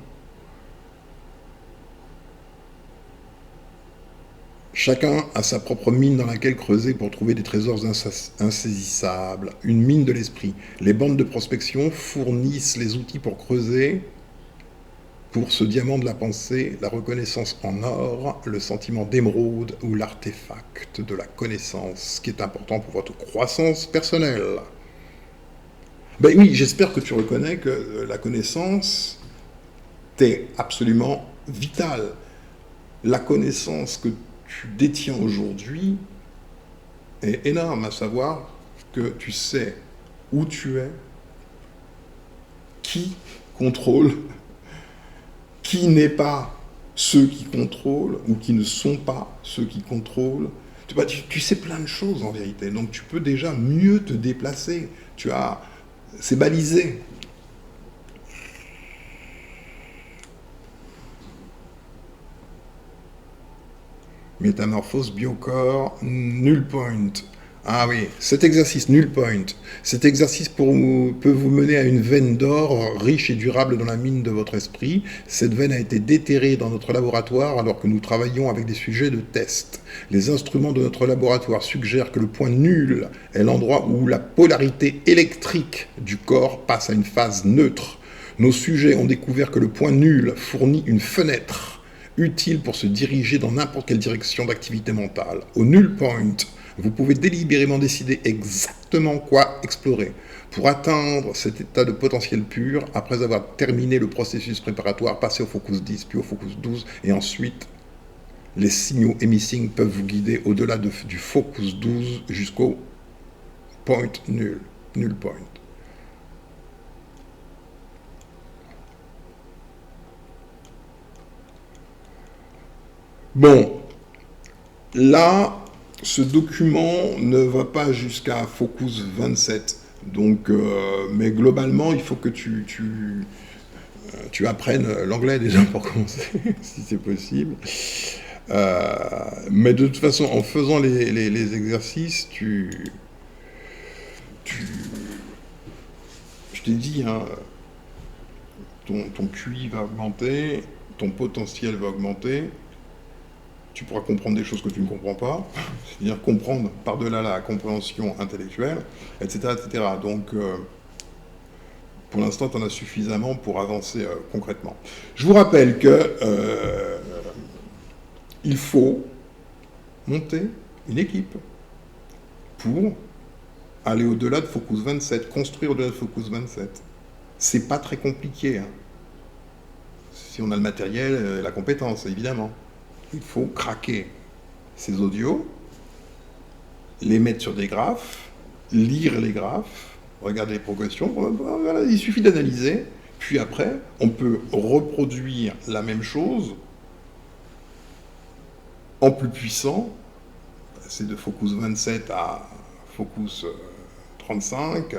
Speaker 1: Chacun a sa propre mine dans laquelle creuser pour trouver des trésors insaisissables. Une mine de l'esprit. Les bandes de prospection fournissent les outils pour creuser, pour ce diamant de la pensée, la reconnaissance en or, le sentiment d'émeraude ou l'artefact de la connaissance, qui est important pour votre croissance personnelle. Ben oui, j'espère que tu reconnais que la connaissance t'est absolument vitale. La connaissance que tu détiens aujourd'hui est énorme, à savoir que tu sais où tu es, qui contrôle qui n'est pas ceux qui contrôlent ou qui ne sont pas ceux qui contrôlent. Tu sais plein de choses en vérité, donc tu peux déjà mieux te déplacer. C'est balisé. Métamorphose, biocorps, null point. Ah oui, cet exercice, null point, cet exercice peut vous mener à une veine d'or riche et durable dans la mine de votre esprit. Cette veine a été déterrée dans notre laboratoire alors que nous travaillons avec des sujets de test. Les instruments de notre laboratoire suggèrent que le point nul est l'endroit où la polarité électrique du corps passe à une phase neutre. Nos sujets ont découvert que le point nul fournit une fenêtre utile pour se diriger dans n'importe quelle direction d'activité mentale. Au null point, vous pouvez délibérément décider exactement quoi explorer. Pour atteindre cet état de potentiel pur, après avoir terminé le processus préparatoire, passez au focus 10, puis au focus 12, et ensuite, les signaux émissing peuvent vous guider au-delà du focus 12 jusqu'au point nul, null point. Bon, là, ce document ne va pas jusqu'à Focus 27, donc, mais globalement, il faut que tu apprennes l'anglais déjà pour commencer, si c'est possible. Mais de toute façon, en faisant les exercices, je t'ai dit, hein, ton QI va augmenter, ton potentiel va augmenter. Tu pourras comprendre des choses que tu ne comprends pas, c'est-à-dire comprendre par-delà la compréhension intellectuelle, etc. etc. Donc, pour l'instant, tu en as suffisamment pour avancer concrètement. Je vous rappelle que il faut monter une équipe pour aller au-delà de Focus 27, construire au-delà de Focus 27. C'est pas très compliqué, hein. Si on a le matériel et la compétence, évidemment. Il faut craquer ces audios, les mettre sur des graphes, lire les graphes, regarder les progressions. Voilà, il suffit d'analyser, puis après, on peut reproduire la même chose en plus puissant. C'est de Focus 27 à Focus 35,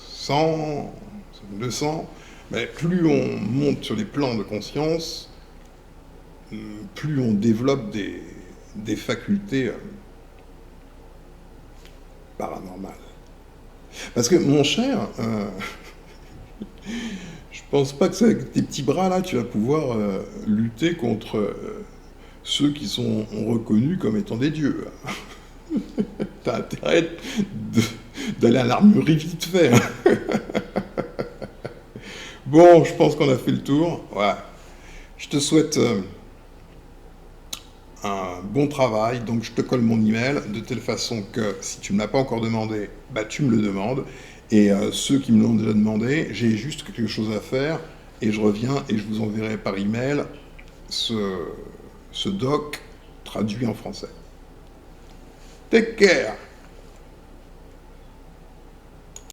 Speaker 1: 100, 200. Mais plus on monte sur les plans de conscience, plus on développe des facultés paranormales. Parce que, mon cher, je pense pas que c'est avec tes petits bras, là, tu vas pouvoir lutter contre ceux qui sont reconnus comme étant des dieux. T'as intérêt d'aller à l'armurerie vite fait. Bon, je pense qu'on a fait le tour. Ouais. Je te souhaite un bon travail, donc je te colle mon email de telle façon que si tu ne me l'as pas encore demandé, bah tu me le demandes, et ceux qui me l'ont déjà demandé, j'ai juste quelque chose à faire et je reviens et je vous enverrai par email ce doc traduit en français. Take care.